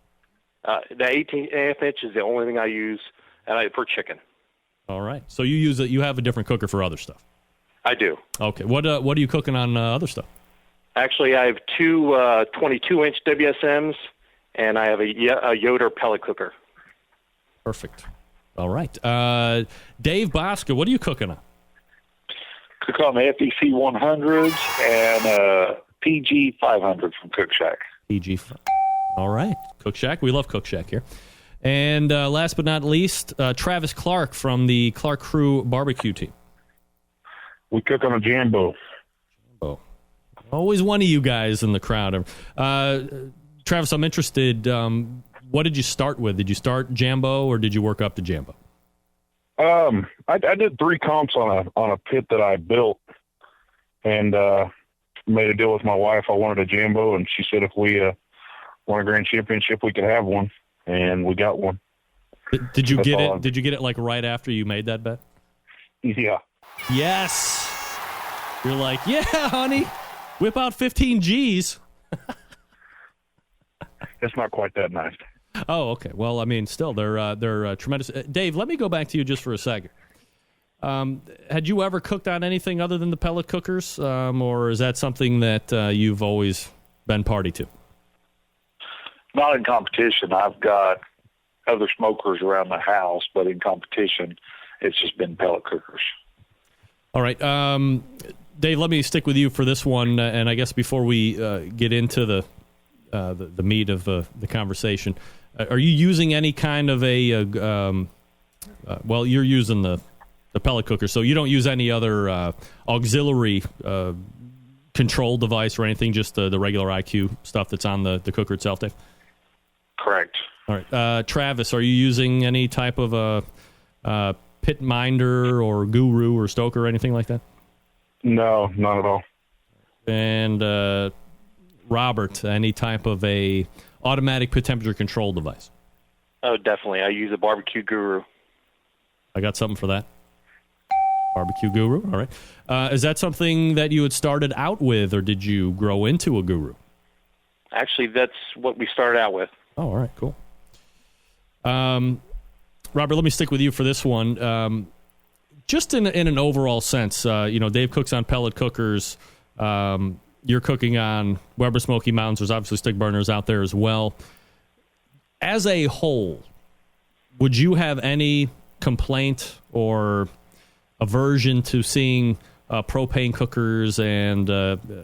O: The 18.5-inch is the only thing I use for chicken.
A: All right. So you use it. You have a different cooker for other stuff.
O: I do.
A: Okay. What are you cooking on other stuff?
O: Actually, I have two 22-inch WSMs, and I have a Yoder pellet cooker.
A: Perfect. All right. Dave Bosca, what are you cooking on?
P: Cook on the FEC 100s and PG 500 from Cookshack.
A: PG. All right. Cookshack. We love Cookshack here. And last but not least, Travis Clark from the Clark Crew Barbecue team.
P: We cook on a Jambo.
A: Oh, always one of you guys in the crowd. Travis, I'm interested. What did you start with? Did you start Jambo, or did you work up to Jambo?
P: I did 3 comps on a pit that I built, and made a deal with my wife. I wanted a Jambo, and she said if we won a grand championship, we could have one, and we got one.
A: Did you get it? Did you get it like right after you made that bet?
P: Yeah.
A: Yes. You're like, yeah, honey, whip out 15 G's.
P: It's not quite that nice.
A: Oh, okay. Well, I mean, still, they're tremendous. Dave, let me go back to you just for a second. Had you ever cooked on anything other than the pellet cookers, or is that something that you've always been party to?
P: Not in competition. I've got other smokers around the house, but in competition, it's just been pellet cookers.
A: All right. Dave, let me stick with you for this one, and I guess before we get into the meat of the conversation, are you using any kind of well, you're using the pellet cooker, so you don't use any other auxiliary control device or anything, just the regular IQ stuff that's on the cooker itself, Dave?
P: Correct.
A: All right. Travis, are you using any type of a pit minder or guru or stoker or anything like that?
P: No, not at all.
A: And Robert, any type of a automatic pit temperature control device?
O: Oh, definitely. I use a BBQ Guru.
A: I got something for that. BBQ Guru. All right. Is that something that you had started out with, or did you grow into a Guru?
O: Actually, that's what we started out with.
A: Oh, all right, cool. Robert, let me stick with you for this one. Just in an overall sense, Dave cooks on pellet cookers. You're cooking on Weber Smoky Mountains. There's obviously stick burners out there as well. As a whole, would you have any complaint or aversion to seeing propane cookers and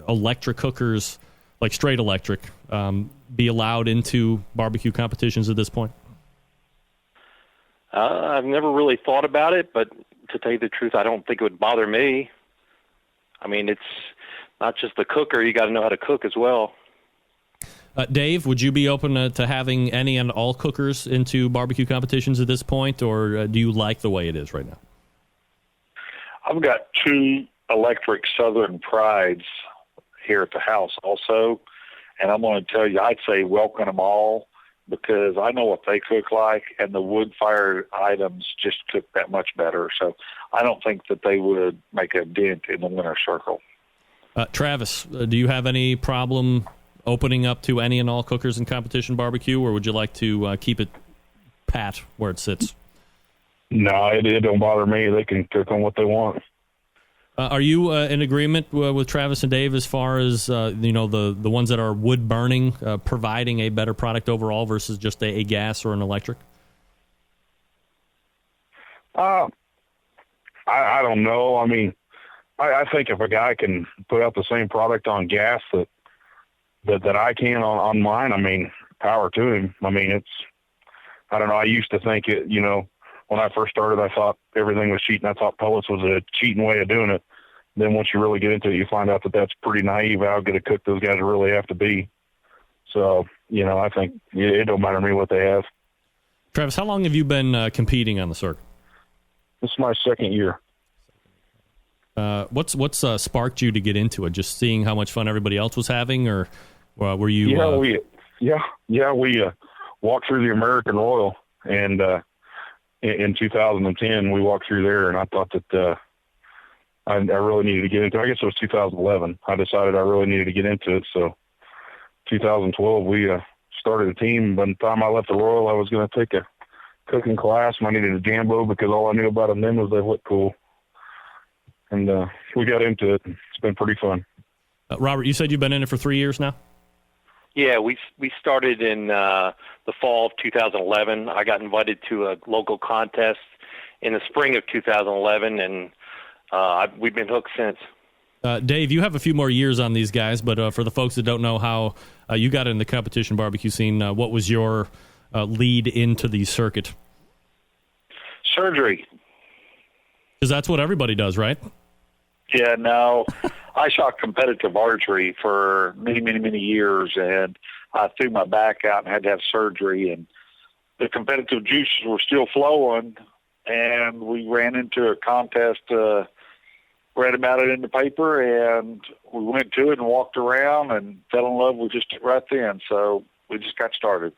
A: electric cookers, like straight electric, be allowed into barbecue competitions at this point?
O: I've never really thought about it, but to tell you the truth, I don't think it would bother me. I mean, it's not just the cooker. You got to know how to cook as well.
A: Dave, would you be open to having any and all cookers into barbecue competitions at this point, or do you like the way it is right now?
K: I've got 2 electric Southern Prides here at the house also, and I'm going to tell you, I'd say welcome them all, because I know what they cook like, and the wood-fired items just cook that much better. So I don't think that they would make a dent in the winner's circle.
A: Travis, do you have any problem opening up to any and all cookers in competition barbecue, or would you like to keep it pat where it sits?
P: No, it don't bother me. They can cook on what they want.
A: Are you in agreement with Travis and Dave as far as the ones that are wood burning providing a better product overall versus just a gas or an electric?
P: I don't know. I mean, I think if a guy can put out the same product on gas that I can on mine, I mean, power to him. I mean, I don't know. I used to think it, when I first started, I thought everything was cheating. I thought pellets was a cheating way of doing it. Then once you really get into it, you find out that that's pretty naive how good a cook those guys really have to be. So, I think it don't matter to me what they have.
A: Travis, how long have you been competing on the circuit?
P: This is my second year.
A: What's sparked you to get into it? Just seeing how much fun everybody else was having, or were you?
P: We walked through the American Royal, and in 2010 we walked through there, and I thought that I really needed to get into it. I guess it was 2011. I decided I really needed to get into it. So 2012 we started a team. By the time I left the Royal, I was going to take a cooking class, and I needed a Jambo because all I knew about them then was they looked cool. And we got into it. It's been pretty fun.
A: Robert, you said you've been in it for 3 years now?
O: Yeah, we started in the fall of 2011. I got invited to a local contest in the spring of 2011, and we've been hooked since.
A: Dave, you have a few more years on these guys, but for the folks that don't know how you got in the competition barbecue scene, what was your lead into the circuit?
K: Surgery.
A: Because that's what everybody does, right?
K: Yeah, no. I shot competitive archery for many, many, many years, and I threw my back out and had to have surgery, and the competitive juices were still flowing, and we ran into a contest, read about it in the paper, and we went to it and walked around and fell in love with just right then, so we just got started.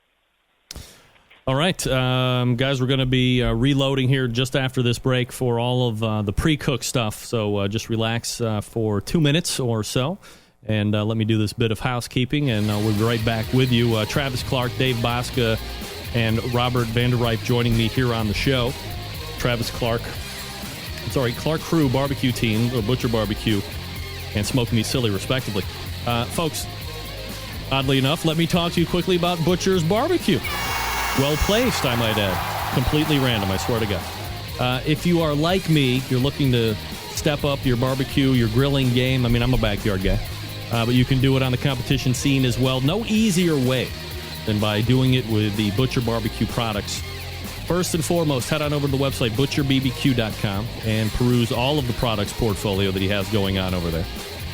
A: All right, guys, we're going to be reloading here just after this break for all of the pre-cook stuff, so just relax for 2 minutes or so, and let me do this bit of housekeeping, and we'll be right back with you. Travis Clark, Dave Bosca, and Robert Vanderripe joining me here on the show. Travis Clark, Clark Crew Barbecue Team, or Butcher Barbecue, and Smoke Meat Silly, respectively. Folks, oddly enough, let me talk to you quickly about Butcher's Barbecue. Well placed, I might add. Completely random, I swear to God. If you are like me, you're looking to step up your barbecue, your grilling game. I mean, I'm a backyard guy. But you can do it on the competition scene as well. No easier way than by doing it with the Butcher Barbecue products. First and foremost, head on over to the website, butcherbbq.com, and peruse all of the products portfolio that he has going on over there.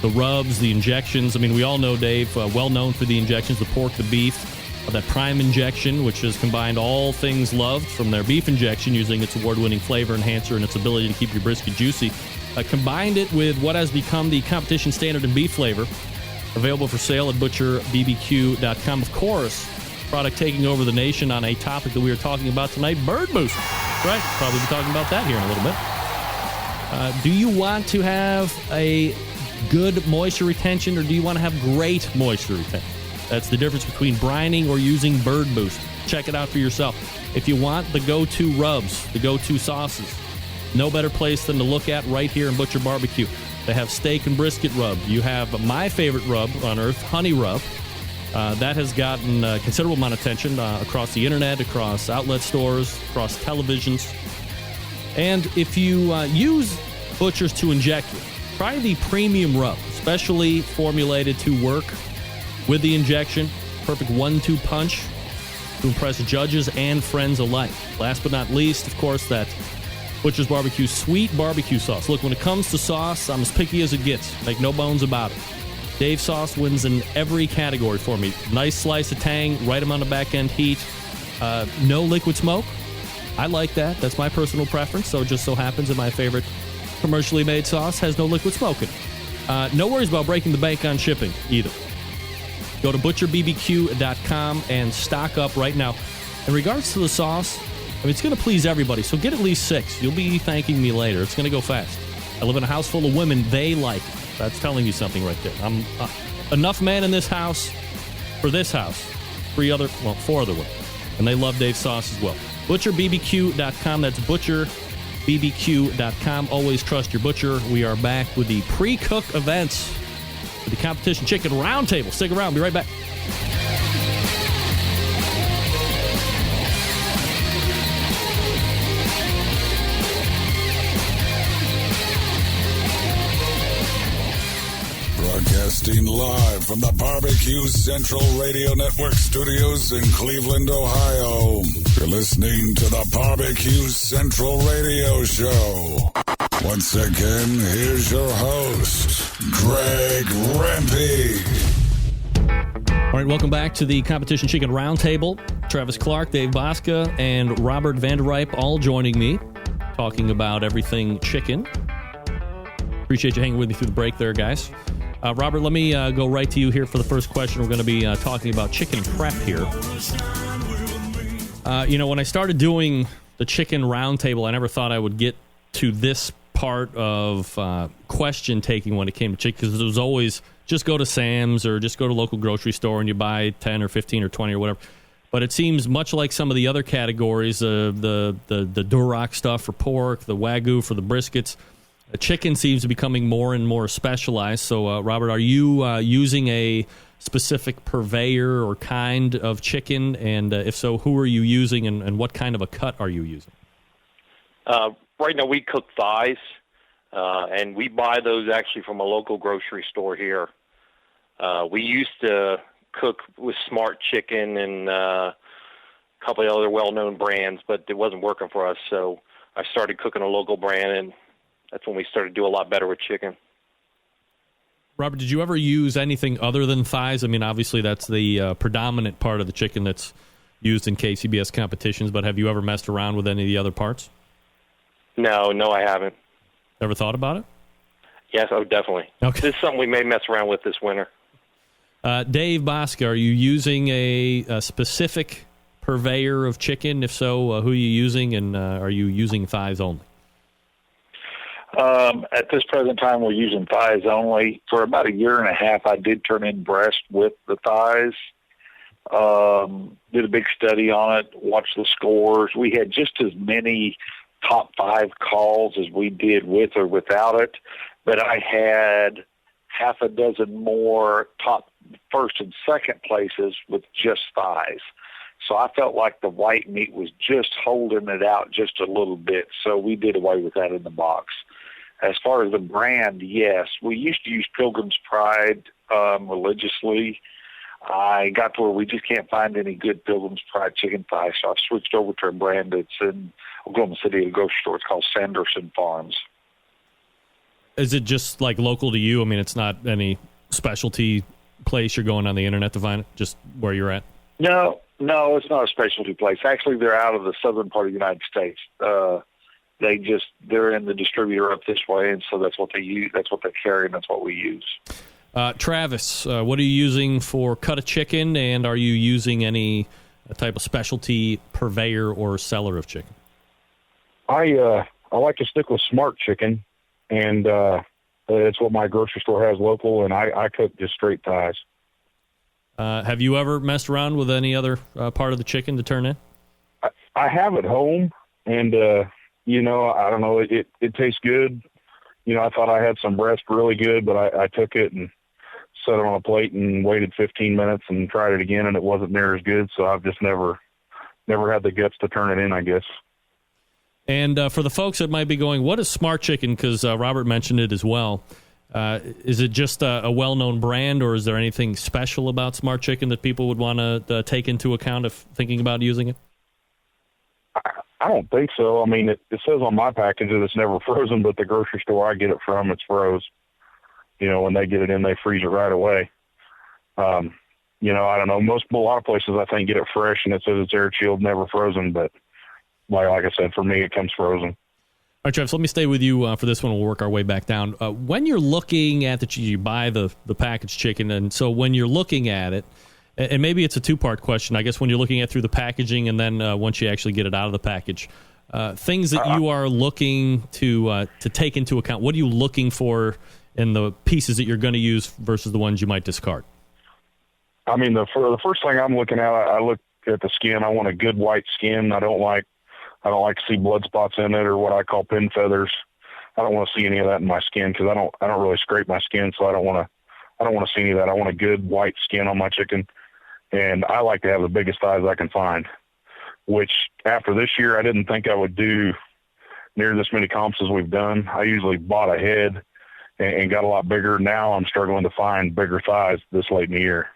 A: The rubs, the injections. I mean, we all know Dave, well known for the injections, the pork, the beef. That Prime injection, which has combined all things loved from their beef injection using its award-winning flavor enhancer and its ability to keep your brisket juicy. Combined it with what has become the competition standard in beef flavor. Available for sale at butcherbbq.com. Of course, product taking over the nation on a topic that we are talking about tonight, bird boost. Right, probably be talking about that here in a little bit. Do you want to have a good moisture retention, or do you want to have great moisture retention? That's the difference between brining or using Bird Boost. Check it out for yourself. If you want the go-to rubs, the go-to sauces, no better place than to look at right here in Butcher Barbecue. They have steak and brisket rub. You have my favorite rub on earth, honey rub. That has gotten a considerable amount of attention across the internet, across outlet stores, across televisions. And if you use Butchers to inject you, try the premium rub, specially formulated to work with the injection. Perfect 1-2 punch to impress judges and friends alike. Last but not least, of course, that Butcher's Barbecue sweet barbecue sauce. Look, when it comes to sauce, I'm as picky as it gets. Make no bones about it. Dave's sauce wins in every category for me. Nice slice of tang, right amount of back-end heat. No liquid smoke. I like that. That's my personal preference. So it just so happens that my favorite commercially made sauce has no liquid smoke in it. No worries about breaking the bank on shipping either. Go to butcherbbq.com and stock up right now. In regards to the sauce, I mean, it's going to please everybody, so get at least 6. You'll be thanking me later. It's going to go fast. I live in a house full of women. They like it. That's telling you something right there. I'm enough man in this house for this house. 4 other women. And they love Dave's sauce as well. ButcherBBQ.com. That's ButcherBBQ.com. Always trust your butcher. We are back with the pre-cook events for the Competition Chicken Roundtable. Stick around. Be right back.
E: Broadcasting live from the Barbecue Central Radio Network studios in Cleveland, Ohio. You're listening to the Barbecue Central Radio Show. Once again, here's your host, Greg Rempe.
A: All right, welcome back to the Competition Chicken Roundtable. Travis Clark, Dave Bosca, and Robert Vanderripe all joining me, talking about everything chicken. Appreciate you hanging with me through the break there, guys. Robert, let me go right to you here for the first question. We're going to be talking about chicken prep here. When I started doing the chicken roundtable, I never thought I would get to this part of question taking when it came to chicken, because it was always just go to Sam's or just go to a local grocery store and you buy 10 or 15 or 20 or whatever. But it seems much like some of the other categories, the Duroc stuff for pork, the Wagyu for the briskets, chicken seems to be becoming more and more specialized. So, Robert, are you using a specific purveyor or kind of chicken? And if so, who are you using and what kind of a cut are you using?
O: Right now we cook thighs, and we buy those actually from a local grocery store here. We used to cook with Smart Chicken and a couple of other well-known brands, but it wasn't working for us. So I started cooking a local brand, and that's when we started to do a lot better with chicken.
A: Robert, did you ever use anything other than thighs? I mean, obviously that's the predominant part of the chicken that's used in KCBS competitions, but have you ever messed around with any of the other parts?
O: No, I haven't.
A: Ever thought about it?
O: Yes, definitely.
A: Okay.
O: This is something we may mess around with this winter.
A: Dave Bosca, are you using a specific purveyor of chicken? If so, who are you using, and are you using thighs only?
K: At this present time, we're using thighs only. For about a year and a half, I did turn in breast with the thighs. Did a big study on it, watched the scores. We had just as many top 5 calls as we did with or without it, but I had half a dozen more top first and second places with just thighs. So I felt like the white meat was just holding it out just a little bit, so we did away with that in the box. As far as the brand, yes, we used to use Pilgrim's Pride religiously. I got to where we just can't find any good Pilgrim's Pride chicken thighs, so I've switched over to a brand that's in Oklahoma City at a grocery store. It's called Sanderson Farms.
A: Is it just like local to you? I mean, it's not any specialty place you're going on the internet to find it, just where you're at?
K: No, it's not a specialty place. Actually, they're out of the southern part of the United States. They're in the distributor up this way, and so that's what they use. That's what they carry, and that's what we use.
A: Travis, what are you using for cut of chicken, and are you using any type of specialty purveyor or seller of chicken?
P: I like to stick with Smart Chicken, and it's what my grocery store has local, and I cook just straight thighs.
A: Have you ever messed around with any other part of the chicken to turn in?
P: I have at home, and, you know, I don't know, it tastes good. You know, I thought I had some breast really good, but I took it and set it on a plate and waited 15 minutes and tried it again, and it wasn't near as good, so I've just never had the guts to turn it in, I guess.
A: And for the folks that might be going, what is Smart Chicken? Because Robert mentioned it as well. Is it just a well-known brand, or is there anything special about Smart Chicken that people would want to take into account if thinking about using it?
P: I don't think so. I mean, it says on my package that it's never frozen, but the grocery store I get it from, it's froze. You know, when they get it in, they freeze it right away. You know, I don't know. A lot of places I think get it fresh, and it says it's air chilled, never frozen. But like I said, for me, it comes frozen.
A: All right, Travis, let me stay with you for this one. We'll work our way back down. When you're looking at you buy the packaged chicken, and so when you're looking at it, and maybe it's a two-part question, I guess, when you're looking at through the packaging and then once you actually get it out of the package, things that you are looking to take into account, what are you looking for in the pieces that you're going to use versus the ones you might discard?
P: I mean, the first thing I'm looking at, I look at the skin. I want a good white skin. I don't like to see blood spots in it or what I call pin feathers. I don't want to see any of that in my skin because I don't really scrape my skin, so I don't want to see any of that. I want a good white skin on my chicken, and I like to have the biggest thighs I can find. Which after this year, I didn't think I would do near this many comps as we've done. I usually bought ahead and got a lot bigger. Now I'm struggling to find bigger thighs this late in the year.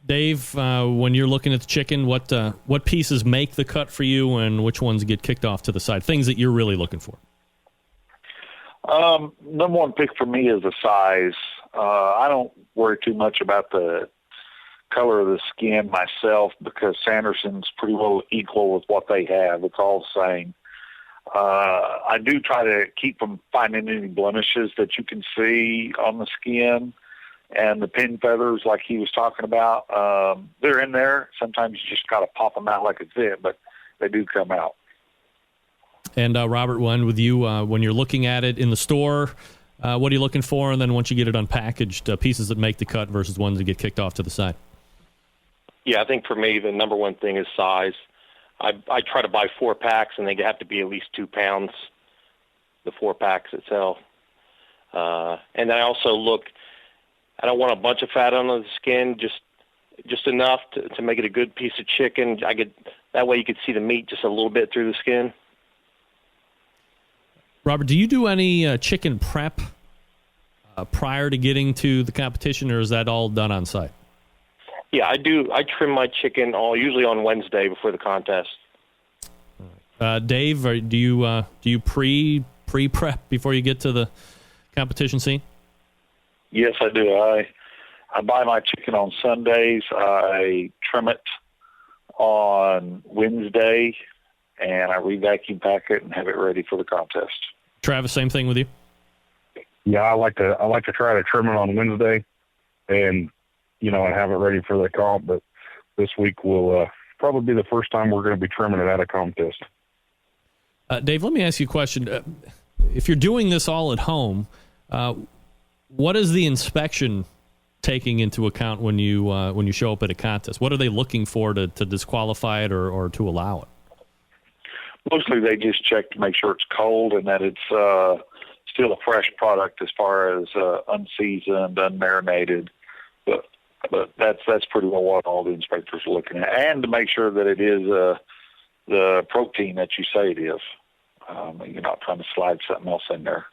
A: Dave, when you're looking at the chicken, what pieces make the cut for you, and which ones get kicked off to the side? Things that you're really looking for.
K: Number one pick for me is the size. I don't worry too much about the color of the skin myself because Sanderson's pretty well equal with what they have. It's all the same. I do try to keep from finding any blemishes that you can see on the skin. And the pin feathers, like he was talking about, they're in there. Sometimes you just got to pop them out like it's it, but they do come out.
A: And Robert, one with you, when you're looking at it in the store, what are you looking for? And then once you get it unpackaged, pieces that make the cut versus ones that get kicked off to the side.
O: Yeah, I think for me, the number one thing is size. I try to buy 4-packs, and they have to be at least 2 pounds, the 4-packs itself. And then I also look, I don't want a bunch of fat on the skin, just enough to make it a good piece of chicken. That way you could see the meat just a little bit through the skin.
A: Robert, do you do any chicken prep prior to getting to the competition, or is that all done on site?
O: Yeah, I do. I trim my chicken usually on Wednesday before the contest.
A: Dave, do you pre-prep before you get to the competition scene?
K: Yes, I do. I buy my chicken on Sundays. I trim it on Wednesday, and I re-vacuum pack it and have it ready for the contest.
A: Travis, same thing with you?
P: Yeah, I like to try to trim it on Wednesday, and and have it ready for the comp. But this week will probably be the first time we're going to be trimming it at a contest.
A: Dave, let me ask you a question. If you're doing this all at home, what is the inspection taking into account when you show up at a contest? What are they looking for to disqualify it or to allow it?
K: Mostly they just check to make sure it's cold and that it's still a fresh product as far as unseasoned, unmarinated. But that's pretty well what all the inspectors are looking at, and to make sure that it is the protein that you say it is. You're not trying to slide something else in there.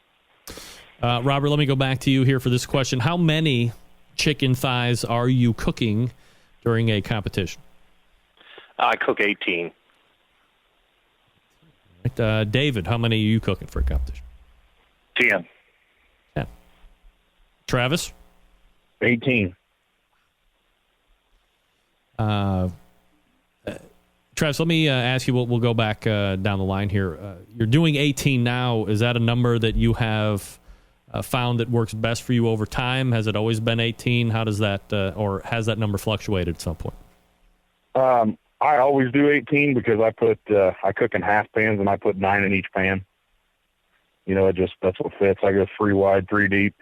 A: Robert, let me go back to you here for this question. How many chicken thighs are you cooking during a competition?
O: I cook 18.
A: Right. David, how many are you cooking for a competition?
K: 10.
A: 10. Travis?
P: 18.
A: Travis, let me ask you, we'll go back down the line here. You're doing 18 now. Is that a number that you have found that works best for you over time? Has it always been 18? How does that, or has that number fluctuated at some point?
P: I always do 18 because I cook in half pans and I put 9 in each pan. That's what fits. I go 3 wide, 3 deep.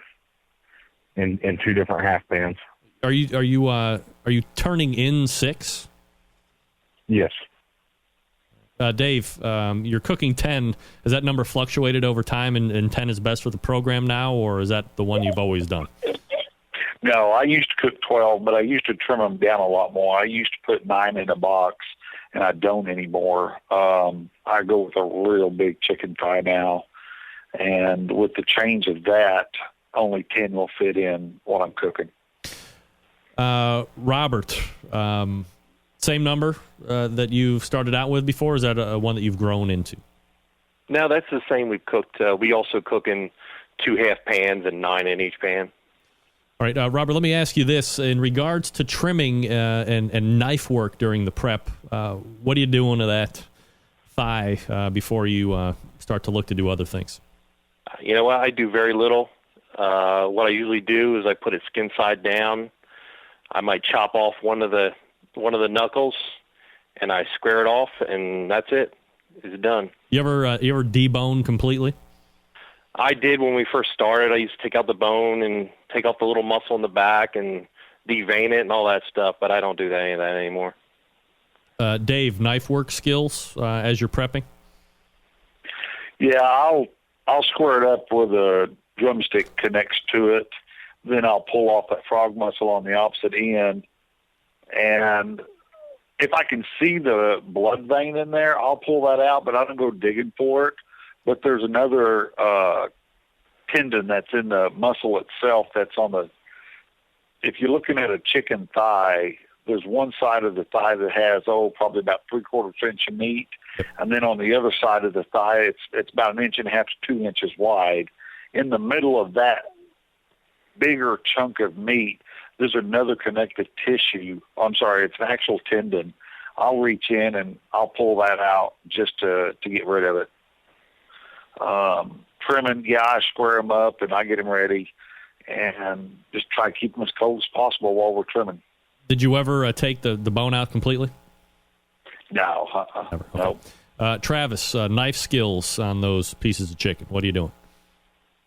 P: in 2 different half pans.
A: Are you turning in 6?
P: Yes.
A: Dave, you're cooking 10. Has that number fluctuated over time, and 10 is best for the program now, or is that the one you've always done?
K: No, I used to cook 12, but I used to trim them down a lot more. I used to put 9 in a box, and I don't anymore. I go with a real big chicken thigh now, and with the change of that, only 10 will fit in what I'm cooking.
A: Robert, same number that you've started out with before? Is that a one that you've grown into?
O: No, that's the same we've cooked. We also cook in 2 half pans and 9 in each pan.
A: All right, Robert, let me ask you this. In regards to trimming and knife work during the prep, what are you doing to that thigh before you start to look to do other things?
O: You know what? I do very little. What I usually do is I put it skin side down. I might chop off one of the knuckles, and I square it off, and that's it. It's done.
A: You ever debone completely?
O: I did when we first started. I used to take out the bone and take off the little muscle in the back and devein it and all that stuff, but I don't do any of that anymore.
A: Dave, knife work skills as you're prepping?
K: Yeah, I'll square it up with a drumstick connects to it. Then I'll pull off that frog muscle on the opposite end. And if I can see the blood vein in there, I'll pull that out, but I don't go digging for it. But there's another tendon that's in the muscle itself that's on the – if you're looking at a chicken thigh, there's one side of the thigh that has, probably about 3/4 inch of meat. And then on the other side of the thigh, it's about 1.5 inches to 2 inches wide. In the middle of that bigger chunk of meat, there's another connective tissue. I'm sorry, it's an actual tendon. I'll reach in and I'll pull that out just to get rid of it. Trimming, I square them up and I get them ready and just try to keep them as cold as possible while we're trimming.
A: Did you ever take the bone out completely?
K: No.
A: Never. Okay. No. Travis, knife skills on those pieces of chicken. What are you doing?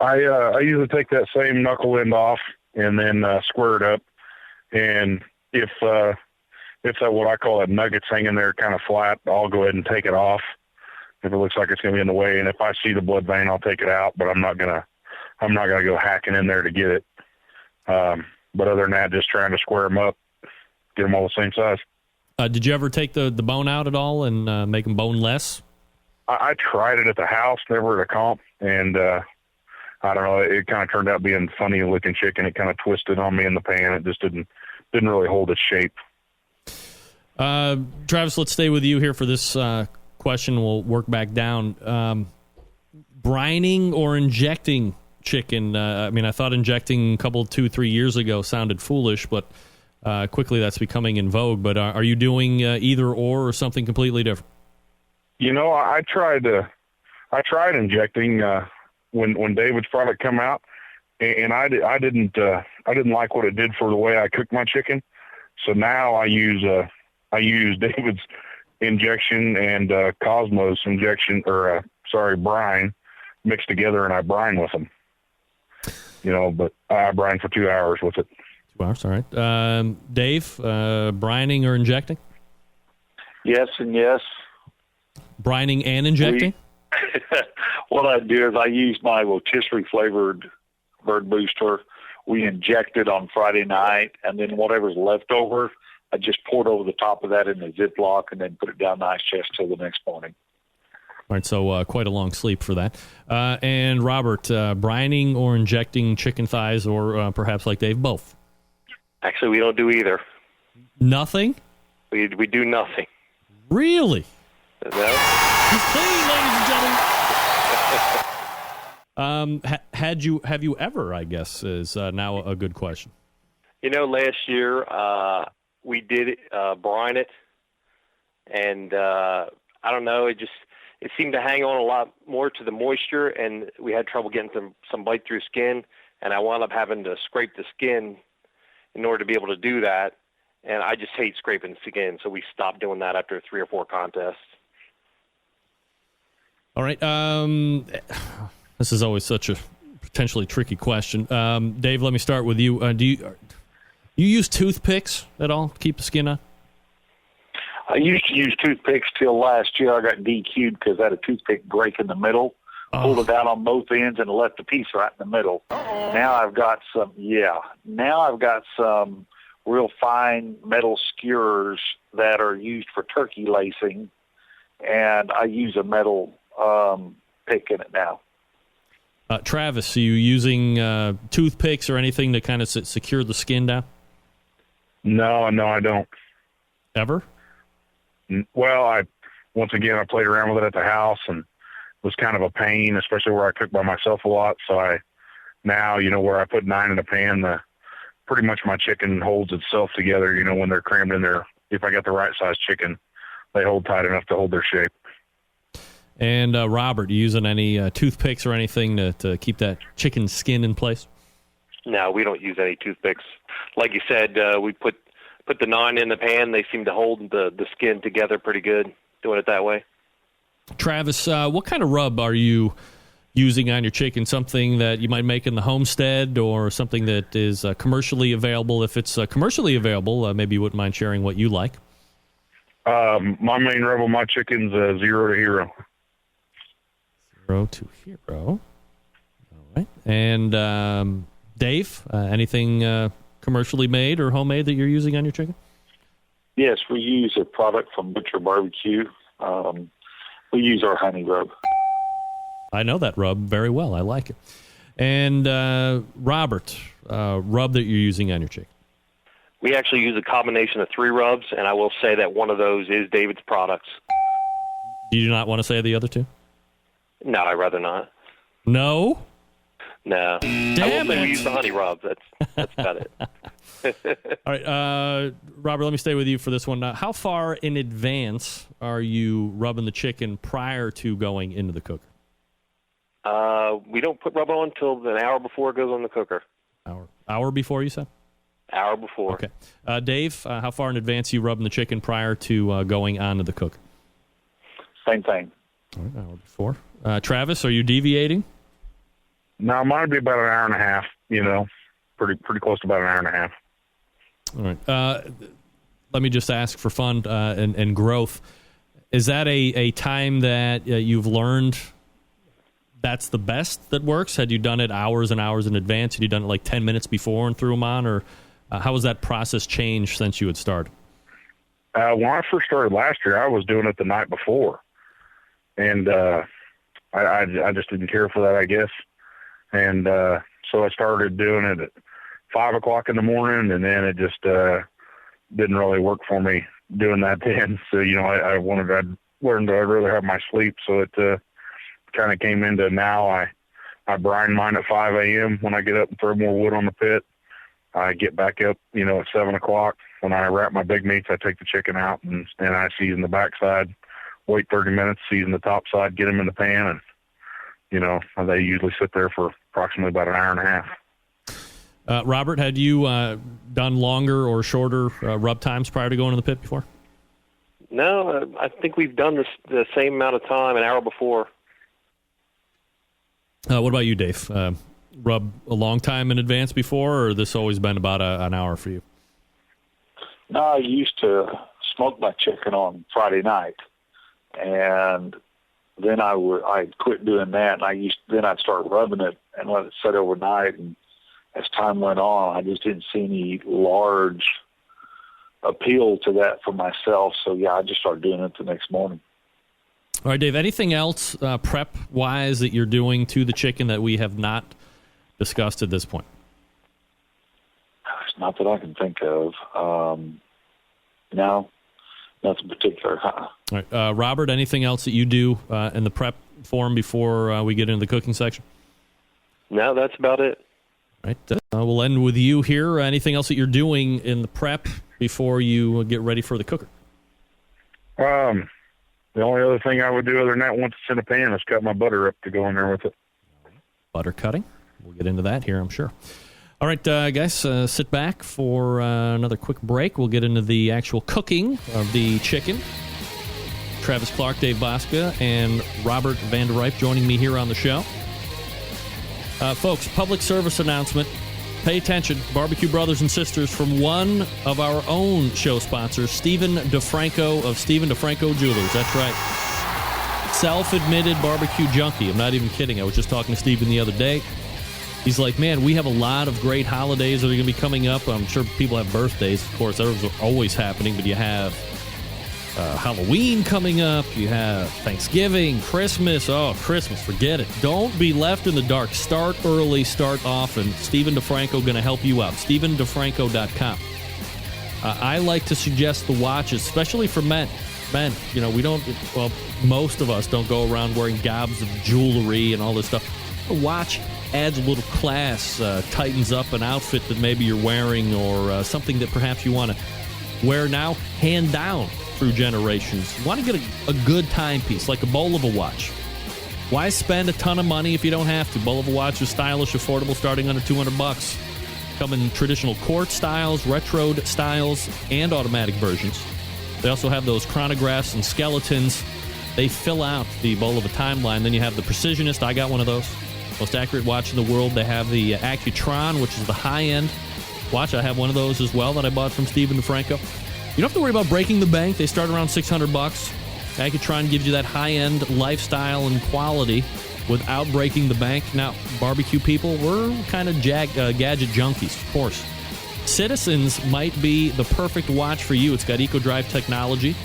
P: I usually take that same knuckle end off and then square it up. And if that what I call a nuggets hanging there kind of flat, I'll go ahead and take it off if it looks like it's going to be in the way. And if I see the blood vein, I'll take it out. But I'm not gonna go hacking in there to get it. But other than that, just trying to square them up, get them all the same size.
A: Did you ever take the bone out at all and make them boneless?
P: I tried it at the house, never at a comp, and I don't know. It kind of turned out being funny looking chicken. It kind of twisted on me in the pan. It just didn't really hold its shape.
A: Travis, let's stay with you here for this question. We'll work back down. Brining or injecting chicken? I thought injecting a couple, 2-3 years ago sounded foolish, but quickly that's becoming in vogue. But are you doing either or something completely different?
P: You know, I tried injecting when David's product come out, and I didn't like what it did for the way I cook my chicken. So now I use David's injection and Cosmos injection brine mixed together, and I brine with them. You know, but I brine for 2 hours with it.
A: 2 hours, all right. Dave, brining or injecting?
K: Yes and yes.
A: Brining and injecting?
K: What I do is I use my rotisserie flavored bird booster. We inject it on Friday night, and then whatever's left over, I just pour it over the top of that in a Ziploc and then put it down the ice chest till the next morning.
A: All right, so quite a long sleep for that. And Robert, brining or injecting chicken thighs, or perhaps like Dave, both?
O: Actually, we don't do either.
A: Nothing?
O: We do nothing.
A: Really?
O: No.
A: He's clean, ladies and gentlemen. Have you ever, I guess, is now a good question.
O: You know, last year we did brine it, and I don't know, it seemed to hang on a lot more to the moisture, and we had trouble getting some bite through skin, and I wound up having to scrape the skin in order to be able to do that, and I just hate scraping skin, so we stopped doing that after 3 or 4 contests. All
A: right. This is always such a potentially tricky question. Dave, let me start with you. Do you use toothpicks at all to keep the skin on?
K: I used to use toothpicks till last year. I got DQ'd because I had a toothpick break in the middle. Pulled it out on both ends and left the piece right in the middle. Now I've got some real fine metal skewers that are used for turkey lacing, and I use a metal pick in it now.
A: Travis, are you using toothpicks or anything to kind of secure the skin down?
P: No, I don't.
A: Ever?
P: Well, I played around with it at the house, and was kind of a pain, especially where I cook by myself a lot. So now, where I put 9 in a pan, pretty much my chicken holds itself together, when they're crammed in there. If I got the right size chicken, they hold tight enough to hold their shape.
A: And Robert, you using any toothpicks or anything to keep that chicken skin in place?
O: No, we don't use any toothpicks. Like you said, we put the 9 in the pan. They seem to hold the skin together pretty good doing it that way.
A: Travis, what kind of rub are you using on your chicken? Something that you might make in the homestead or something that is commercially available? If it's commercially available, maybe you wouldn't mind sharing what you like.
P: My main rub on my chicken's 0 to Hero.
A: 0 to Hero. All right. And Dave, anything commercially made or homemade that you're using on your chicken?
K: Yes, we use a product from Butcher Barbecue. We use our honey rub.
A: I know that rub very well. I like it. And Robert, rub that you're using on your chicken?
O: We actually use a combination of 3 rubs, and I will say that one of those is David's products.
A: Do you not want to say the other 2?
O: No, I'd rather not.
A: No?
O: No.
A: Damn it.
O: We use the honey rub. That's about it.
A: All right, Robert, let me stay with you for this one. How far in advance are you rubbing the chicken prior to going into the cooker?
O: We don't put rub on until an hour before it goes on the cooker.
A: Hour before, you said?
O: Hour before.
A: Okay. Dave, how far in advance are you rubbing the chicken prior to going onto the cooker?
K: Same thing.
A: All right, hour before. Travis, are you deviating?
P: No, mine would be about an hour and a half, pretty close to about an hour and a half.
A: All right. Let me just ask for fun and growth. Is that a time that you've learned that's the best that works? Had you done it hours and hours in advance? Had you done it like 10 minutes before and threw them on? Or how has that process changed since you had started?
P: When I first started last year, I was doing it the night before. And I just didn't care for that, I guess. And so I started doing it at 5 o'clock in the morning, and then it just didn't really work for me doing that then. So, I learned I'd rather have my sleep. So it kind of came into now I brine mine at 5 a.m. when I get up and throw more wood on the pit. I get back up, at 7 o'clock. When I wrap my big meats, I take the chicken out and I season the backside, wait 30 minutes, season the top side, get them in the pan, and they usually sit there for approximately about an hour and a half.
A: Robert, had you done longer or shorter rub times prior to going to the pit before?
O: No, I think we've done the same amount of time, an hour before.
A: What about you, Dave? Rub a long time in advance before, or this always been about an hour for you?
K: No, I used to smoke my chicken on Friday night, and then I'd quit doing that, and then I'd start rubbing it and let it sit overnight. And as time went on, I just didn't see any large appeal to that for myself. So yeah, I just started doing it the next morning.
A: All right, Dave, anything else prep-wise that you're doing to the chicken that we have not discussed at this point?
K: It's not that I can think of. No, nothing particular.
A: All right, Robert, anything else that you do in the prep form before we get into the cooking section?
O: No, that's about it.
A: All right, we'll end with you here. Anything else that you're doing in the prep before you get ready for the cooker?
P: The only other thing I would do other than that, once it's in a pan, is cut my butter up to go in there with it.
A: Butter cutting. We'll get into that here, I'm sure. All right, guys, sit back for another quick break. We'll get into the actual cooking of the chicken. Travis Clark, Dave Bosca, and Robert Van Der Ripe joining me here on the show. Folks, public service announcement. Pay attention. Barbecue brothers and sisters from one of our own show sponsors, Stephen DiFranco of Stephen DiFranco Jewelers. That's right. Self-admitted barbecue junkie. I'm not even kidding. I was just talking to Stephen the other day. He's like, man, we have a lot of great holidays that are going to be coming up. I'm sure people have birthdays. Of course, those are always happening, but you have Halloween coming up. You have Thanksgiving, Christmas. Oh, Christmas, forget it. Don't be left in the dark. Start early, start often. Stephen DiFranco going to help you out. StephenDiFranco.com. I like to suggest the watches, especially for men. Men, most of us don't go around wearing gobs of jewelry and all this stuff. A watch adds a little class, tightens up an outfit that maybe you're wearing, or something that perhaps you want to wear now, hand down through generations. You want to get a good timepiece, like a Bulova watch. Why spend a ton of money if you don't have to? Bulova watch is stylish, affordable, starting under $200. Come in traditional quartz styles, retro styles, and automatic versions. They also have those chronographs and skeletons. They fill out the Bulova timeline. Then you have the Precisionist. I got one of those. Most accurate watch in the world. They have the Accutron, which is the high-end watch. I have one of those as well that I bought from Stephen DiFranco. You don't have to worry about breaking the bank. They start around $600. Accutron gives you that high-end lifestyle and quality without breaking the bank. Now, barbecue people, we're kind of gadget junkies, of course. Citizens might be the perfect watch for you. It's got EcoDrive technology,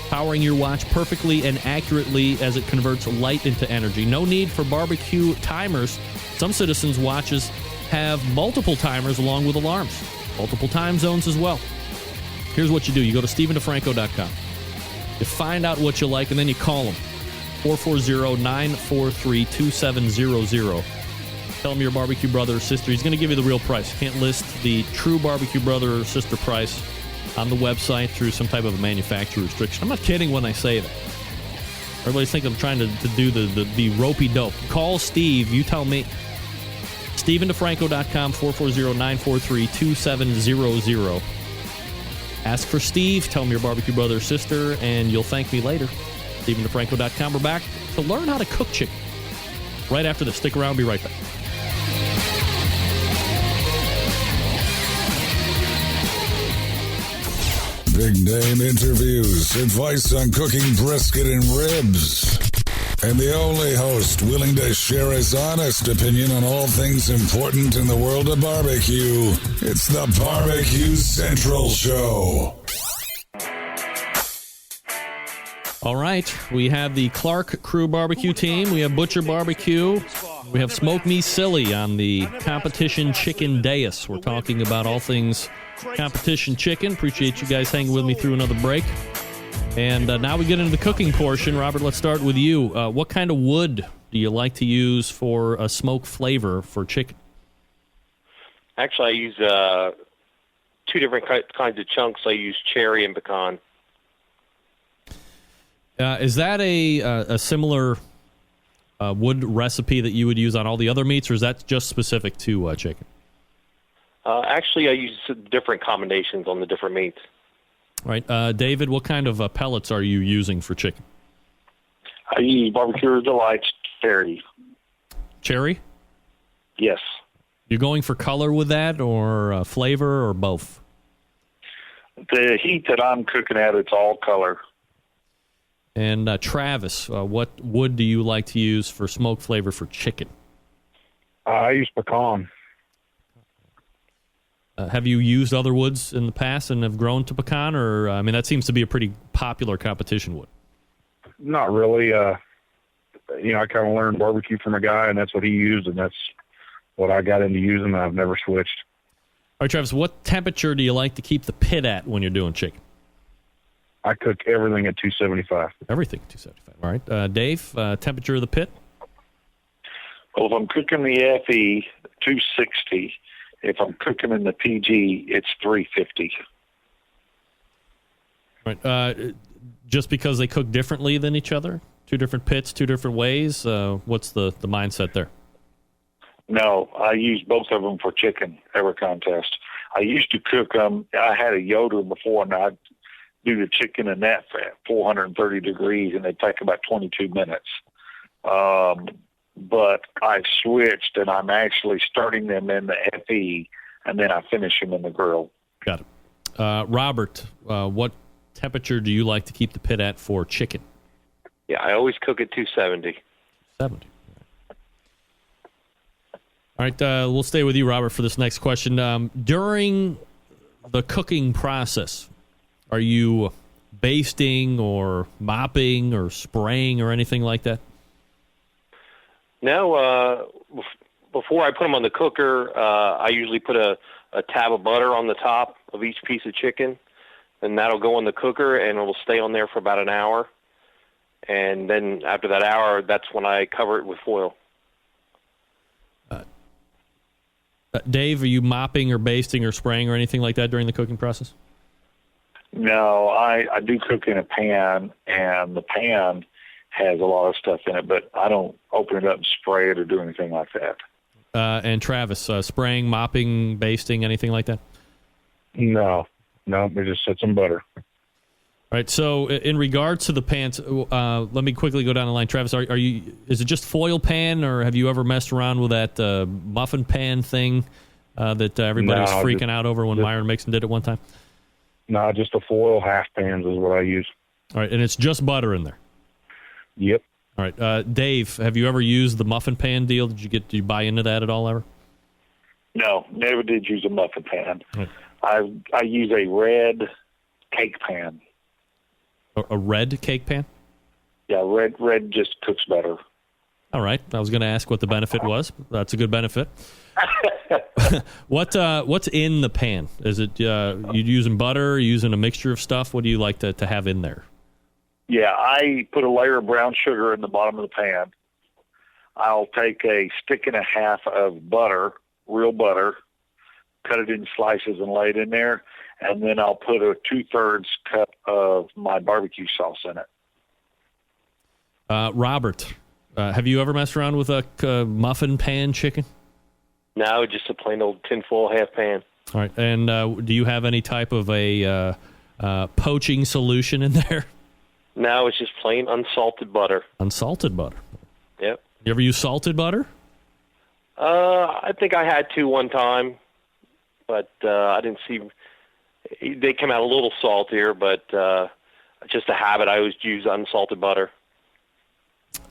A: powering your watch perfectly and accurately as it converts light into energy. No need for barbecue timers. Some Citizens watches have multiple timers along with alarms, multiple time zones as well. Here's what you do. You go to StephenDiFranco.com. You find out what you like, and then you call them. 440-943-2700. Tell him you're a barbecue brother or sister. He's going to give you the real price. You can't list the true barbecue brother or sister price on the website through some type of a manufacturer restriction. I'm not kidding when I say that. Everybody's thinking I'm trying to do the ropey dope. Call Steve. You tell me. StephenDiFranco.com, 440-943-2700. Ask for Steve. Tell him you're a barbecue brother or sister, and you'll thank me later. StephenDiFranco.com. We're back to learn how to cook chicken. Right after this. Stick around. Be right back.
E: Big name interviews, advice on cooking brisket and ribs, and the only host willing to share his honest opinion on all things important in the world of barbecue. It's the Barbecue Central Show.
A: All right, we have the Clark Crew Barbecue team. We have Butcher Barbecue. We have Smoke Me Silly on the competition chicken dais. We're talking about all things competition chicken. Appreciate you guys hanging with me through another break. And now we get into the cooking portion. Robert, let's start with you. What kind of wood do you like to use for a smoke flavor for chicken?
O: Actually, I use two different kinds of chunks. I use cherry and pecan.
A: Is that a similar wood recipe that you would use on all the other meats, or is that just specific to chicken?
O: Actually, I use different combinations on the different meats.
A: All right. David, what kind of pellets are you using for chicken?
K: I use Barbecue Delights cherry.
A: Cherry?
K: Yes.
A: You're going for color with that, or flavor, or both?
K: The heat that I'm cooking at, it's all color.
A: And Travis, what wood do you like to use for smoke flavor for chicken?
P: I use pecan.
A: Have you used other woods in the past and have grown to pecan? Or, that seems to be a pretty popular competition wood.
P: Not really. I kind of learned barbecue from a guy, and that's what he used, and that's what I got into using, and I've never switched.
A: All right, Travis, what temperature do you like to keep the pit at when you're doing chicken?
P: I cook everything at 275.
A: Everything at 275. All right. Dave, temperature of the pit?
K: Well, if I'm cooking the FE, 260. If I'm cooking in the PG, it's 350.
A: Right. Just because they cook differently than each other? Two different pits, two different ways? What's the mindset there?
K: No, I use both of them for chicken every contest. I used to cook them. I had a Yoder before, and I'd do the chicken in that at 430 degrees, and they take about 22 minutes. but I switched, and I'm actually starting them in the FE, and then I finish them in the grill.
A: Got it. Robert, what temperature do you like to keep the pit at for chicken?
O: Yeah, I always cook at 270.
A: 70. All right, we'll stay with you, Robert, for this next question. During the cooking process, are you basting or mopping or spraying or anything like that?
O: No, before I put them on the cooker, I usually put a tab of butter on the top of each piece of chicken, and that'll go in the cooker, and it'll stay on there for about an hour. And then after that hour, that's when I cover it with foil.
A: Dave, are you mopping or basting or spraying or anything like that during the cooking process?
K: No, I do cook in a pan, and the pan has a lot of stuff in it, but I don't open it up and spray it or do anything like that.
A: And Travis, spraying, mopping, basting, anything like that?
P: No, we just set some butter.
A: All right, so in regards to the pans, let me quickly go down the line. Travis, are you? Is it just foil pan, or have you ever messed around with that muffin pan thing that everybody was freaking out over when Myron Mixon did it one time?
P: No, just a foil half pans is what I use.
A: All right, and it's just butter in there?
P: Yep.
A: All right, Dave, have you ever used the muffin pan deal? Did you buy into that at all ever?
K: No, never did use a muffin pan.
A: Right.
K: I use a red cake pan.
A: A red cake pan?
K: Yeah, red just cooks better.
A: All right. I was going to ask what the benefit was. That's a good benefit. What's in the pan? Is it you using butter, using a mixture of stuff? What do you like to have in there?
K: Yeah, I put a layer of brown sugar in the bottom of the pan. I'll take a stick and a half of butter, real butter, cut it in slices and lay it in there, and then I'll put a 2/3 cup of my barbecue sauce in it.
A: Robert, have you ever messed around with a muffin pan chicken?
O: No, just a plain old tinfoil half pan.
A: All right, and do you have any type of a poaching solution in there?
O: No, it's just plain unsalted butter.
A: Unsalted butter?
O: Yep.
A: You ever use salted butter?
O: I think I had to one time, but I didn't see... They came out a little saltier, but just a habit. I always use unsalted butter.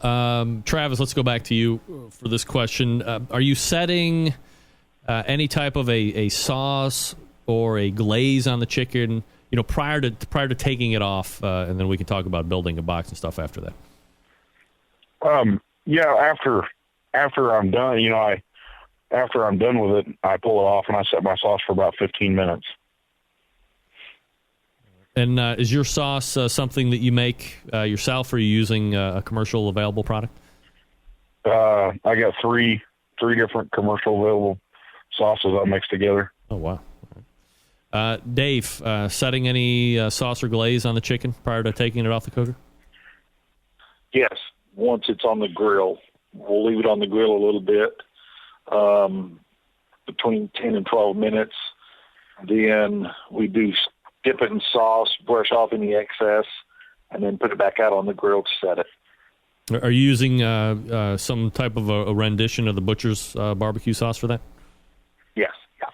A: Travis, let's go back to you for this question. Are you setting any type of a sauce or a glaze on the chicken, prior to taking it off, and then we can talk about building a box and stuff after that?
P: Yeah, after I'm done, after I'm done with it, I pull it off and I set my sauce for about 15 minutes.
A: And is your sauce something that you make yourself, or are you using a commercial available product?
P: I got three different commercial available sauces I mix together.
A: Oh, wow. Dave, setting any sauce or glaze on the chicken prior to taking it off the cooker?
K: Yes. Once it's on the grill, we'll leave it on the grill a little bit, between 10 and 12 minutes. Then we do dip it in sauce, brush off any excess, and then put it back out on the grill to set it.
A: Are you using some type of a rendition of the butcher's barbecue sauce for that?
K: Yes. Yeah.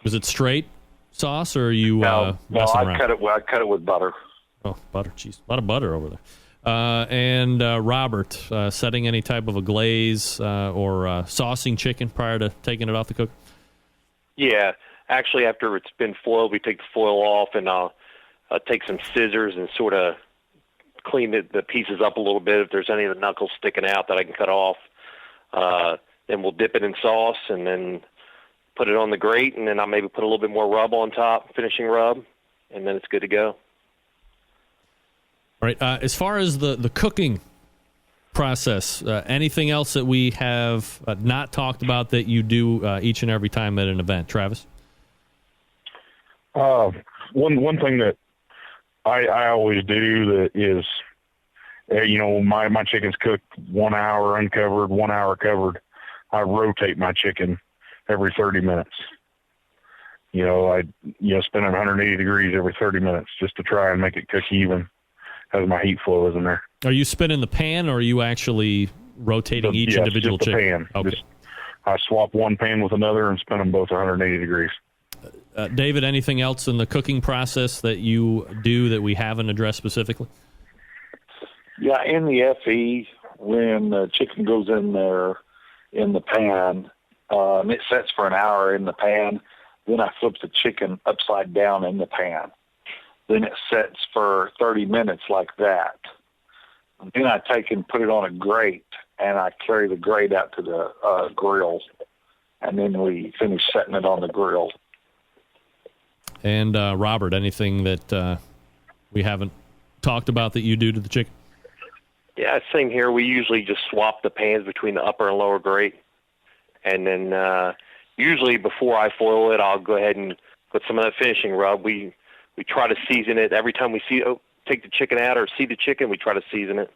A: Is it straight sauce, or are you
K: no,
A: messing around?
K: I cut it with butter.
A: Oh, butter. Jeez. A lot of butter over there. And Robert, setting any type of a glaze or saucing chicken prior to taking it off the cooker?
O: Yeah. Actually, after it's been foiled, we take the foil off, and I'll take some scissors and sort of clean the pieces up a little bit. If there's any of the knuckles sticking out that I can cut off, then we'll dip it in sauce and then put it on the grate, and then I'll maybe put a little bit more rub on top, finishing rub, and then it's good to go.
A: All right. As far as the cooking process, anything else that we have not talked about that you do each and every time at an event, Travis?
P: One thing that I always do that is, my chicken's cooked 1 hour uncovered, 1 hour covered. I rotate my chicken every 30 minutes. I spin it 180 degrees every 30 minutes just to try and make it cook even as my heat flow is in there.
A: Are you spinning the pan, or are you actually rotating each individual
P: just the
A: chicken?
P: pan.
A: Okay.
P: I swap one pan with another and spin them both 180 degrees.
A: David, anything else in the cooking process that you do that we haven't addressed specifically?
K: Yeah, in the FE, when the chicken goes in there in the pan, and it sets for an hour in the pan, then I flip the chicken upside down in the pan. Then it sets for 30 minutes like that. Then I take and put it on a grate, and I carry the grate out to the grill, and then we finish setting it on the grill.
A: And Robert, anything that we haven't talked about that you do to the chicken?
O: Yeah, same here. We usually just swap the pans between the upper and lower grate. And then usually before I foil it, I'll go ahead and put some of that finishing rub. We try to season it. Every time we take the chicken out or see the chicken, we try to season it.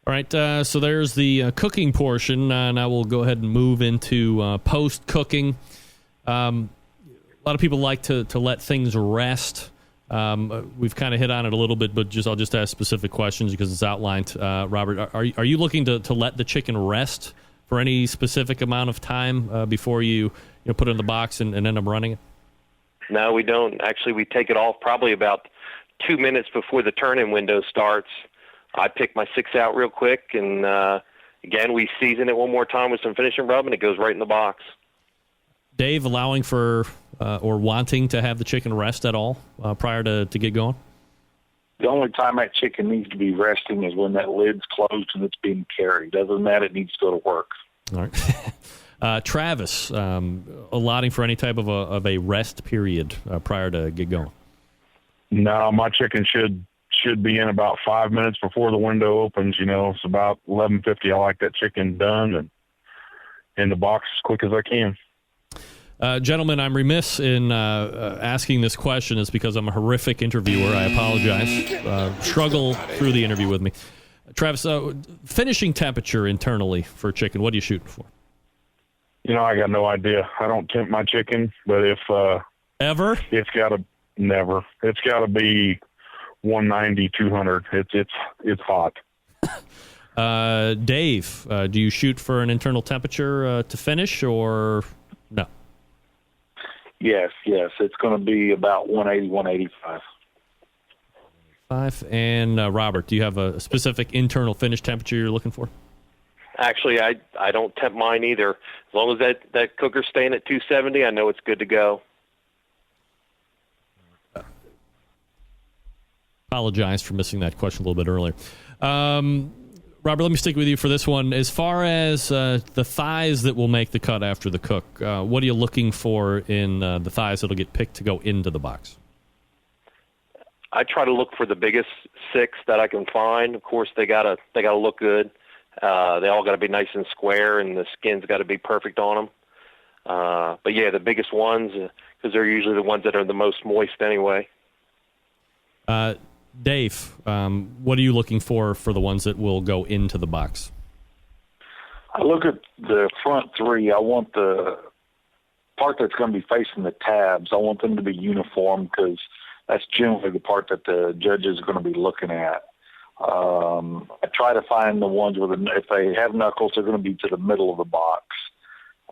A: All right, so there's the cooking portion. Now we'll go ahead and move into post-cooking. A lot of people like to let things rest. We've kind of hit on it a little bit, but I'll just ask specific questions because it's outlined. Robert, are you looking to let the chicken rest for any specific amount of time before you put it in the box and end up running it?
O: No, we don't. Actually, we take it off probably about 2 minutes before the turn-in window starts. I pick my 6 out real quick, and again, we season it one more time with some finishing rub, and it goes right in the box.
A: Dave, allowing for or wanting to have the chicken rest at all prior to get going?
K: The only time that chicken needs to be resting is when that lid's closed and it's being carried. Other than that, it needs to go to work.
A: All right. Travis, allotting for any type of a rest period prior to get going?
P: No, my chicken should be in about 5 minutes before the window opens. It's about 11:50. I like that chicken done and in the box as quick as I can.
A: Gentlemen, I'm remiss in asking this question. It's because I'm a horrific interviewer. I apologize. Struggle through the interview with me. Travis, finishing temperature internally for chicken, what are you shooting for?
P: I got no idea. I don't tempt my chicken, but if...
A: Ever?
P: It's got to... Never. It's got to be 190, 200. It's hot.
A: Dave, do you shoot for an internal temperature to finish, or no?
K: Yes. It's going to be about 180, 185.
A: And Robert, do you have a specific internal finish temperature you're looking for?
O: Actually, I don't tempt mine either. As long as that cooker's staying at 270, I know it's good to go.
A: Apologize for missing that question a little bit earlier. Robert, let me stick with you for this one. As far as the thighs that will make the cut after the cook, what are you looking for in the thighs that'll get picked to go into the box?
O: I try to look for the biggest 6 that I can find. Of course, they gotta look good. They all got to be nice and square, and the skin's got to be perfect on them. But yeah, the biggest ones, because they're usually the ones that are the most moist anyway.
A: Dave, what are you looking for the ones that will go into the box?
K: I look at the front 3. I want the part that's going to be facing the tabs. I want them to be uniform because that's generally the part that the judges are going to be looking at. I try to find the ones if they have knuckles, they're going to be to the middle of the box.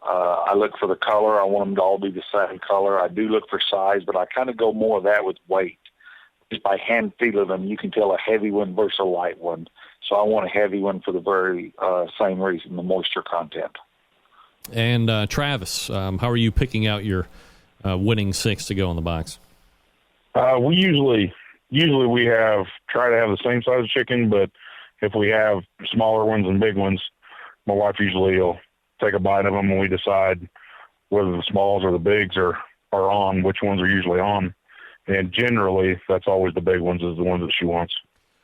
K: I look for the color. I want them to all be the same color. I do look for size, but I kind of go more of that with weight. Just by hand feeling them, you can tell a heavy one versus a light one. So I want a heavy one for the very same reason, the moisture content.
A: And Travis, how are you picking out your winning 6 to go in the box?
P: We usually we try to have the same size chicken, but if we have smaller ones and big ones, my wife usually will take a bite of them and we decide whether the smalls or the bigs are on, which ones are usually on. And generally, that's always the big ones is the ones that she wants.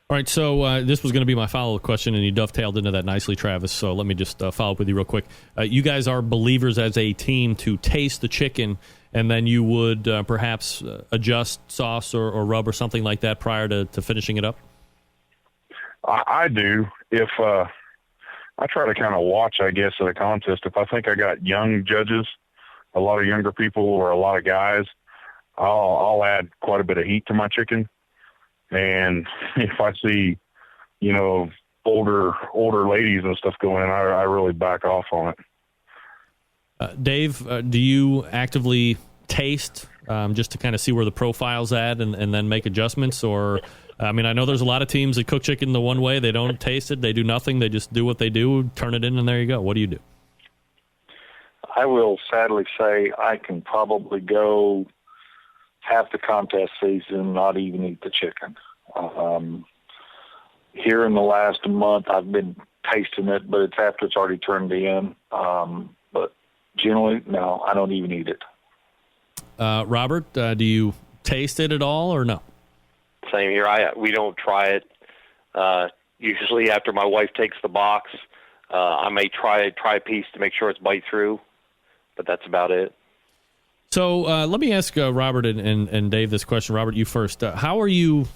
A: All right, so this was going to be my follow-up question, and you dovetailed into that nicely, Travis, so let me just follow up with you real quick. You guys are believers as a team to taste the chicken, and then you would perhaps adjust sauce or rub or something like that prior to finishing it up?
P: I do. If I try to kind of watch, I guess, at a contest. If I think I got young judges, a lot of younger people or a lot of guys, I'll add quite a bit of heat to my chicken. And if I see, older ladies and stuff going in, I really back off on it.
A: Dave, do you actively taste just to kind of see where the profile's at and then make adjustments? Or, I mean, I know there's a lot of teams that cook chicken the one way. They don't taste it. They do nothing. They just do what they do, turn it in, and there you go. What do you do?
K: I will sadly say I can probably go half the contest season and not even eat the chicken. Here in the last month, I've been tasting it, but it's after it's already turned in. But generally, no, I don't even eat it.
A: Robert, do you taste it at all or no?
O: Same here. We don't try it. Usually after my wife takes the box, I may try a piece to make sure it's bite through, but that's about it.
A: So let me ask Robert and Dave this question. Robert, you first. How are you?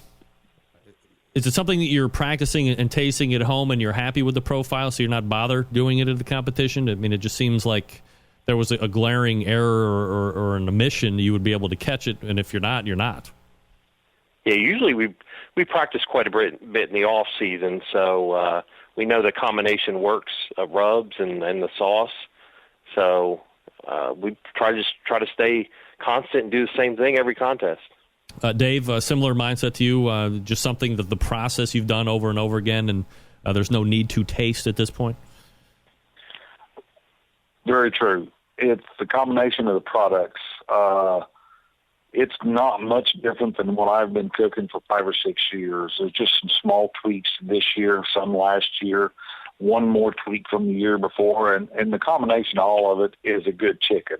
A: Is it something that you're practicing and tasting at home and you're happy with the profile, so you're not bothered doing it at the competition? I mean, it just seems like there was a glaring error or an omission, you would be able to catch it, and if you're not, you're not.
O: Yeah, usually we practice quite a bit in the off season, so we know the combination works of rubs and the sauce. So we try to stay constant and do the same thing every contest.
A: Dave, a similar mindset to you, just something that the process you've done over and over again, and there's no need to taste at this point?
K: Very true. It's the combination of the products. It's not much different than what I've been cooking for 5 or 6 years. There's just some small tweaks this year, some last year, one more tweak from the year before, and the combination of all of it is a good chicken.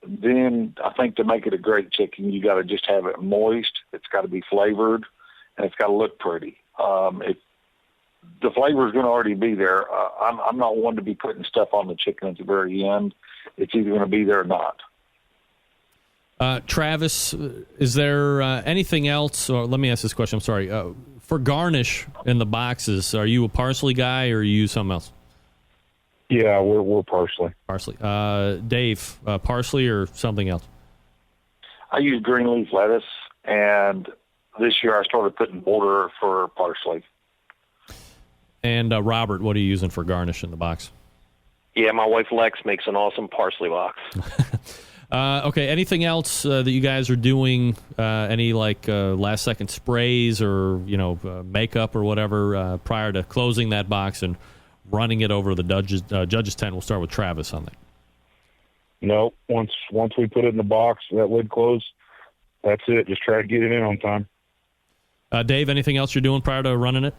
K: Then I think to make it a great chicken, you got to just have it moist. It's got to be flavored, and it's got to look pretty. The flavor is going to already be there. I'm not one to be putting stuff on the chicken at the very end. It's either going to be there or not.
A: Travis, is there anything else? Or let me ask this question. I'm sorry. For garnish in the boxes, are you a parsley guy or you use something else?
P: Yeah, we're parsley.
A: Parsley. Dave, parsley or something else?
K: I use green leaf lettuce, and this year I started putting border for parsley.
A: And Robert, what are you using for garnish in the box?
O: Yeah, my wife Lex makes an awesome parsley box.
A: Okay, anything else that you guys are doing? Any last second sprays or makeup or whatever prior to closing that box and running it over the judges tent? We'll start with Travis on that.
P: No, once we put it in the box, that lid closed, that's it. Just try to get it in on time.
A: Dave, anything else you're doing prior to running it?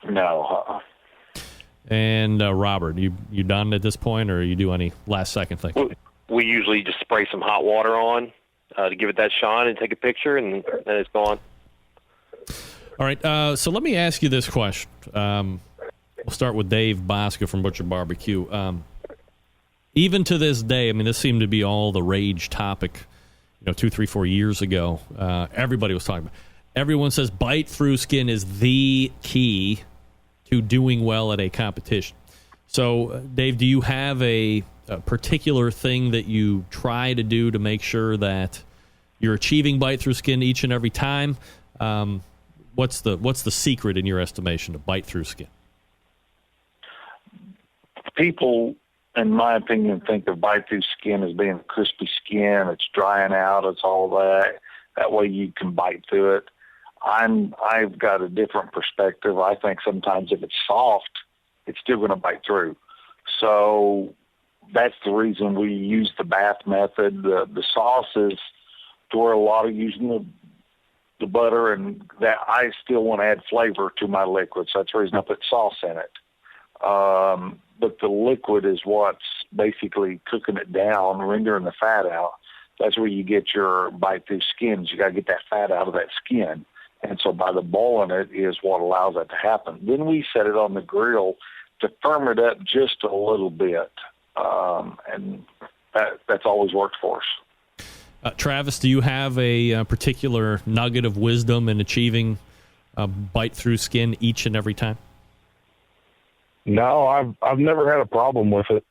K: No.
A: And Robert, you done at this point, or you do any last second thing?
O: We usually just spray some hot water on to give it that shine and take a picture, and then it's gone.
A: All right, so let me ask you this question. We'll start with Dave Bosca from Butcher Barbecue. Even to this day, I mean, this seemed to be all the rage topic, 2, 3, 4 years ago. Everybody was talking about it. Everyone says bite-through skin is the key to doing well at a competition. So, Dave, do you have a particular thing that you try to do to make sure that you're achieving bite-through skin each and every time? What's the secret in your estimation to bite-through skin?
K: People, in my opinion, think of bite-through skin as being crispy skin. It's drying out. It's all that. That way you can bite through it. I've got a different perspective. I think sometimes if it's soft, it's still going to bite through. So that's the reason we use the bath method. The sauce is to where a lot of using the butter, and that I still want to add flavor to my liquid. So that's the reason I put sauce in it. But the liquid is what's basically cooking it down, rendering the fat out. That's where you get your bite-through skins. You got to get that fat out of that skin. And so by the boiling it is what allows that to happen. Then we set it on the grill to firm it up just a little bit. And that's always worked for us.
A: Travis, do you have a particular nugget of wisdom in achieving bite-through skin each and every time?
P: No, I've never had a problem with it.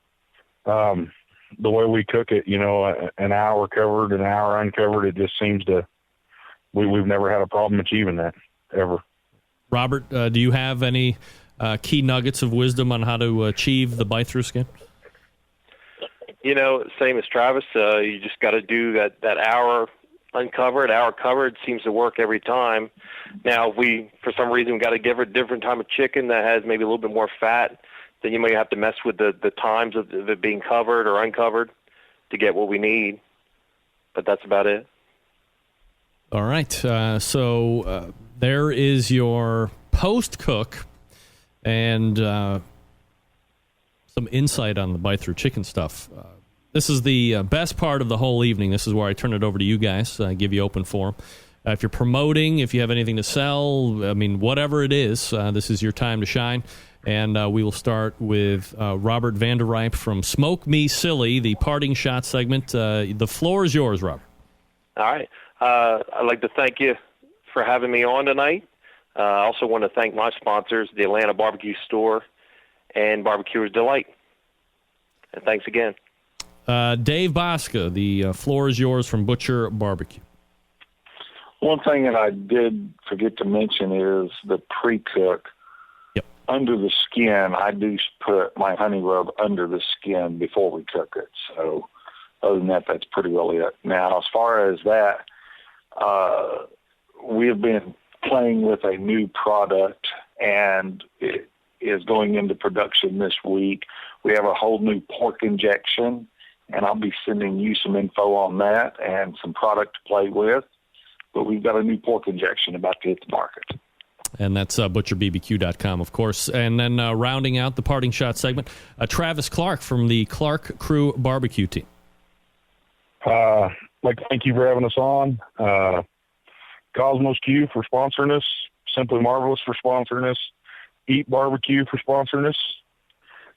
P: The way we cook it, an hour covered, an hour uncovered, it just seems to, we've never had a problem achieving that, ever.
A: Robert, do you have any key nuggets of wisdom on how to achieve the bite-through skin?
O: Same as Travis. You just got to do that hour uncovered, hour covered. Seems to work every time. Now, if we, for some reason, got to give a different type of chicken that has maybe a little bit more fat, then you might have to mess with the times of it being covered or uncovered to get what we need. But that's about it.
A: All right. So there is your post-cook and some insight on the bite-through chicken stuff. This is the best part of the whole evening. This is where I turn it over to you guys, give you open forum. If you're promoting, if you have anything to sell, whatever it is, this is your time to shine. And we will start with Robert Vanderripe from Smoke Me Silly, the parting shot segment. The floor is yours, Robert.
O: All right. I'd like to thank you for having me on tonight. I also want to thank my sponsors, the Atlanta Barbecue Store and Barbecuer's Delight. And thanks again.
A: Dave Bosca, the floor is yours from Butcher Barbecue.
P: One thing that I did forget to mention is the pre-cook.
A: Yep.
P: Under the skin, I do put my honey rub under the skin before we cook it. So other than that, that's pretty well it. Now, as far as that, we have been playing with a new product, and it is going into production this week. We have a whole new pork injection, and I'll be sending you some info on that and some product to play with. But we've got a new pork injection about to hit the market.
A: And that's butcherbbq.com, of course. And then rounding out the parting shot segment, Travis Clark from the Clark Crew Barbecue Team.
P: I'd like to thank you for having us on. Cosmos Q for sponsoring us. Simply Marvelous for sponsoring us. Eat Barbecue for sponsoring us.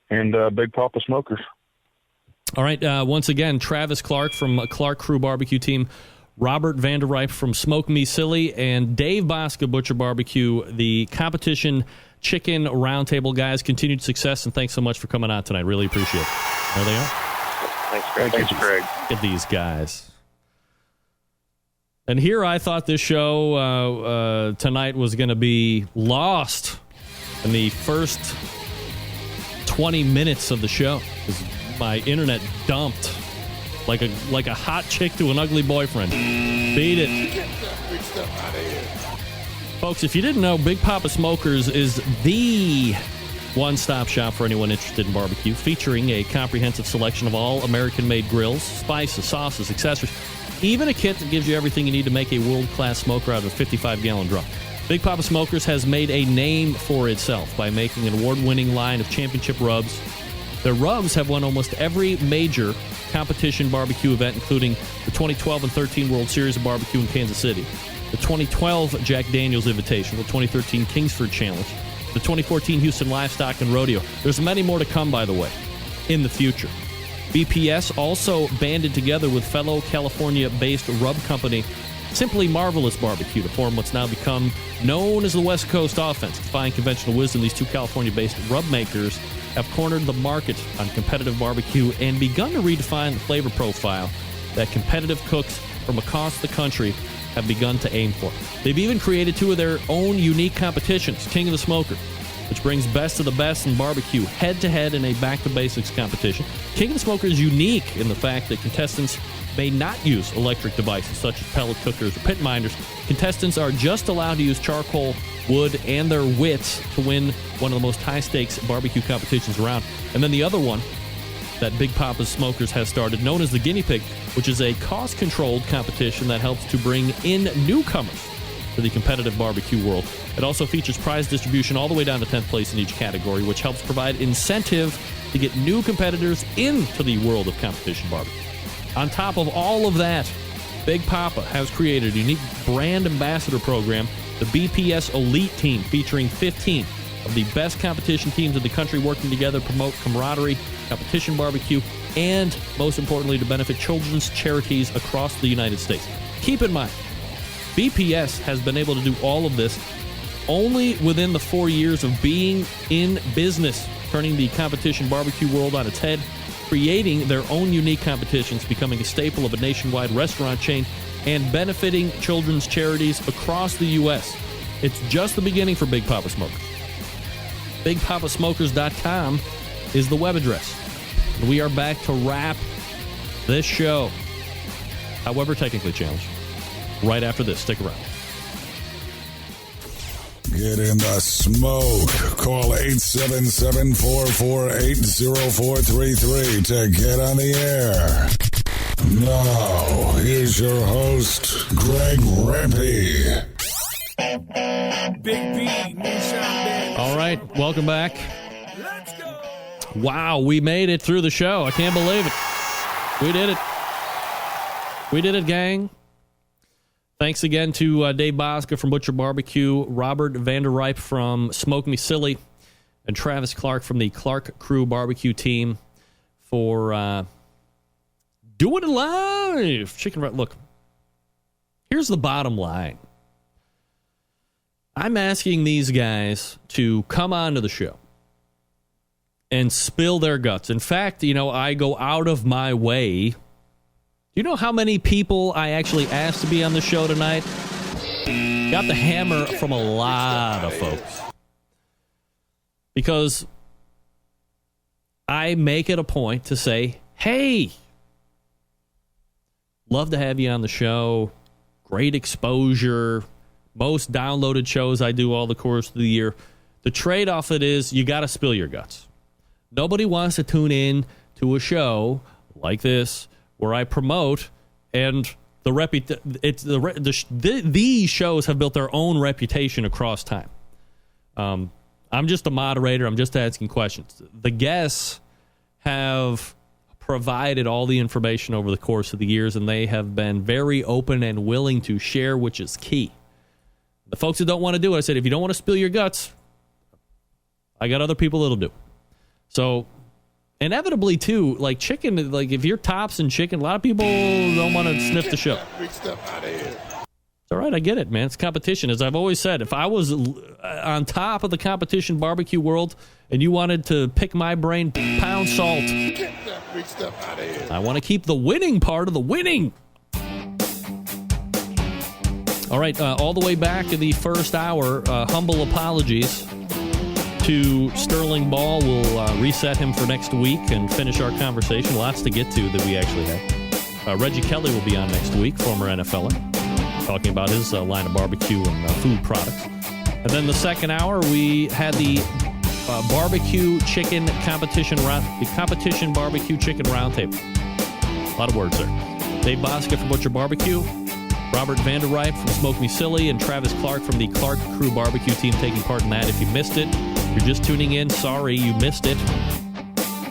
P: And Big Poppa Smokers.
A: All right. Once again, Travis Clark from Clark Crew Barbecue Team. Robert Vanderripe from Smoke Me Silly, and Dave Bosca, Butcher Barbecue, the competition chicken roundtable guys. Continued success, and thanks so much for coming on tonight. Really appreciate it. There they are.
O: Thanks, Greg. Thanks, Greg.
A: Look at these guys. And here I thought this show tonight was going to be lost in the first 20 minutes of the show because my internet dumped. Like a hot chick to an ugly boyfriend. Beat it.
D: Get that big stuff out of here.
A: Folks, if you didn't know, Big Poppa Smokers is the one-stop shop for anyone interested in barbecue, featuring a comprehensive selection of all American-made grills, spices, sauces, accessories, even a kit that gives you everything you need to make a world-class smoker out of a 55-gallon drum. Big Poppa Smokers has made a name for itself by making an award-winning line of championship rubs. Their rubs have won almost every major competition barbecue event, including the 2012 and 13 World Series of Barbecue in Kansas City, the 2012 Jack Daniels Invitational, the 2013 Kingsford Challenge, the 2014 Houston Livestock and Rodeo. There's many more to come, by the way, in the future. BPS also banded together with fellow California-based rub company Simply Marvelous Barbecue to form what's now become known as the West Coast Offense. Defying conventional wisdom, these two California-based rub makers have cornered the market on competitive barbecue and begun to redefine the flavor profile that competitive cooks from across the country have begun to aim for. They've even created two of their own unique competitions, King of the Smoker, which brings best of the best in barbecue head-to-head in a back-to-basics competition. King of the Smoker is unique in the fact that contestants may not use electric devices such as pellet cookers or pit minders. Contestants are just allowed to use charcoal, wood, and their wits to win one of the most high-stakes barbecue competitions around. And then the other one that Big Poppa Smokers has started, known as the Guinea Pig, which is a cost-controlled competition that helps to bring in newcomers to the competitive barbecue world. It also features prize distribution all the way down to 10th place in each category, which helps provide incentive to get new competitors into the world of competition barbecue. On top of all of that, Big Poppa has created a unique brand ambassador program, the BPS Elite Team, featuring 15 of the best competition teams in the country working together to promote camaraderie, competition barbecue, and, most importantly, to benefit children's charities across the United States. Keep in mind, BPS has been able to do all of this only within the 4 years of being in business, turning the competition barbecue world on its head, creating their own unique competitions, becoming a staple of a nationwide restaurant chain, and benefiting children's charities across the U.S. It's just the beginning for Big Poppa Smokers. BigPoppaSmokers.com is the web address. And we are back to wrap this show, however technically challenged, right after this. Stick around.
E: Get in the smoke. Call 877-448-0433 to get on the air. Now, here's your host, Greg Rempe.
I: Big B,
A: all right, welcome back. Wow, we made it through the show. I can't believe it. We did it. We did it, gang. Thanks again to Dave Bosca from Butcher Barbecue, Robert Vanderripe from Smoke Me Silly, and Travis Clark from the Clark Crew Barbecue team for doing it live. Look, here's the bottom line. I'm asking these guys to come onto the show and spill their guts. In fact, I go out of my way. Do you know how many people I actually asked to be on the show tonight? Got the hammer from a lot of folks. Because I make it a point to say, hey, love to have you on the show. Great exposure. Most downloaded shows I do all the course of the year. The trade-off it is you got to spill your guts. Nobody wants to tune in to a show like this where I promote, and these shows have built their own reputation across time. I'm just a moderator. I'm just asking questions. The guests have provided all the information over the course of the years, and they have been very open and willing to share, which is key. The folks that don't want to do it, I said, if you don't want to spill your guts, I got other people that'll do. So, inevitably, too, like chicken, like if you're tops and chicken, a lot of people don't want to sniff the show.
D: Big stuff out of here.
A: It's all right, I get it, man. It's competition. As I've always said, if I was on top of the competition barbecue world and you wanted to pick my brain, pound salt.
D: Get that big stuff out of here.
A: I want to keep the winning part of the winning. All right, all the way back in the first hour, humble apologies to Sterling Ball. We'll reset him for next week and finish our conversation. Lots to get to that we actually have. Reggie Kelly will be on next week, former NFLer, talking about his line of barbecue and food products. And then the second hour, we had the barbecue chicken competition the competition barbecue chicken roundtable. A lot of words there. Dave Bosca from Butcher Barbecue, Robert Vanderripe from Smoke Me Silly, and Travis Clark from the Clark Crew Barbecue team taking part in that. If you missed it, you're just tuning in, sorry you missed it.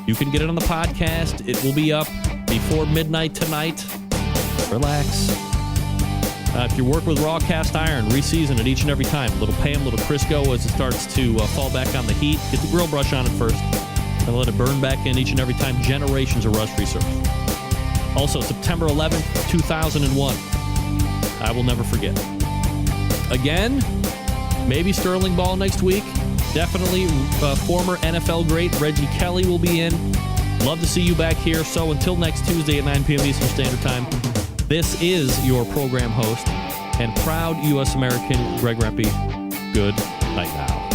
A: You can get it on the podcast. It will be up before midnight tonight. Relax. If you work with raw cast iron, re-season it each and every time. A little Pam, a little Crisco as it starts to fall back on the heat. Get the grill brush on it first and let it burn back in each and every time. Generations of rust-free service. Also, September 11th, 2001. I will never forget. Again, maybe Sterling Ball next week. Definitely former NFL great Reggie Kelly will be in. Love to see you back here. So until next Tuesday at 9 p.m. Eastern Standard Time, this is your program host and proud U.S. American Greg Rempe. Good night now.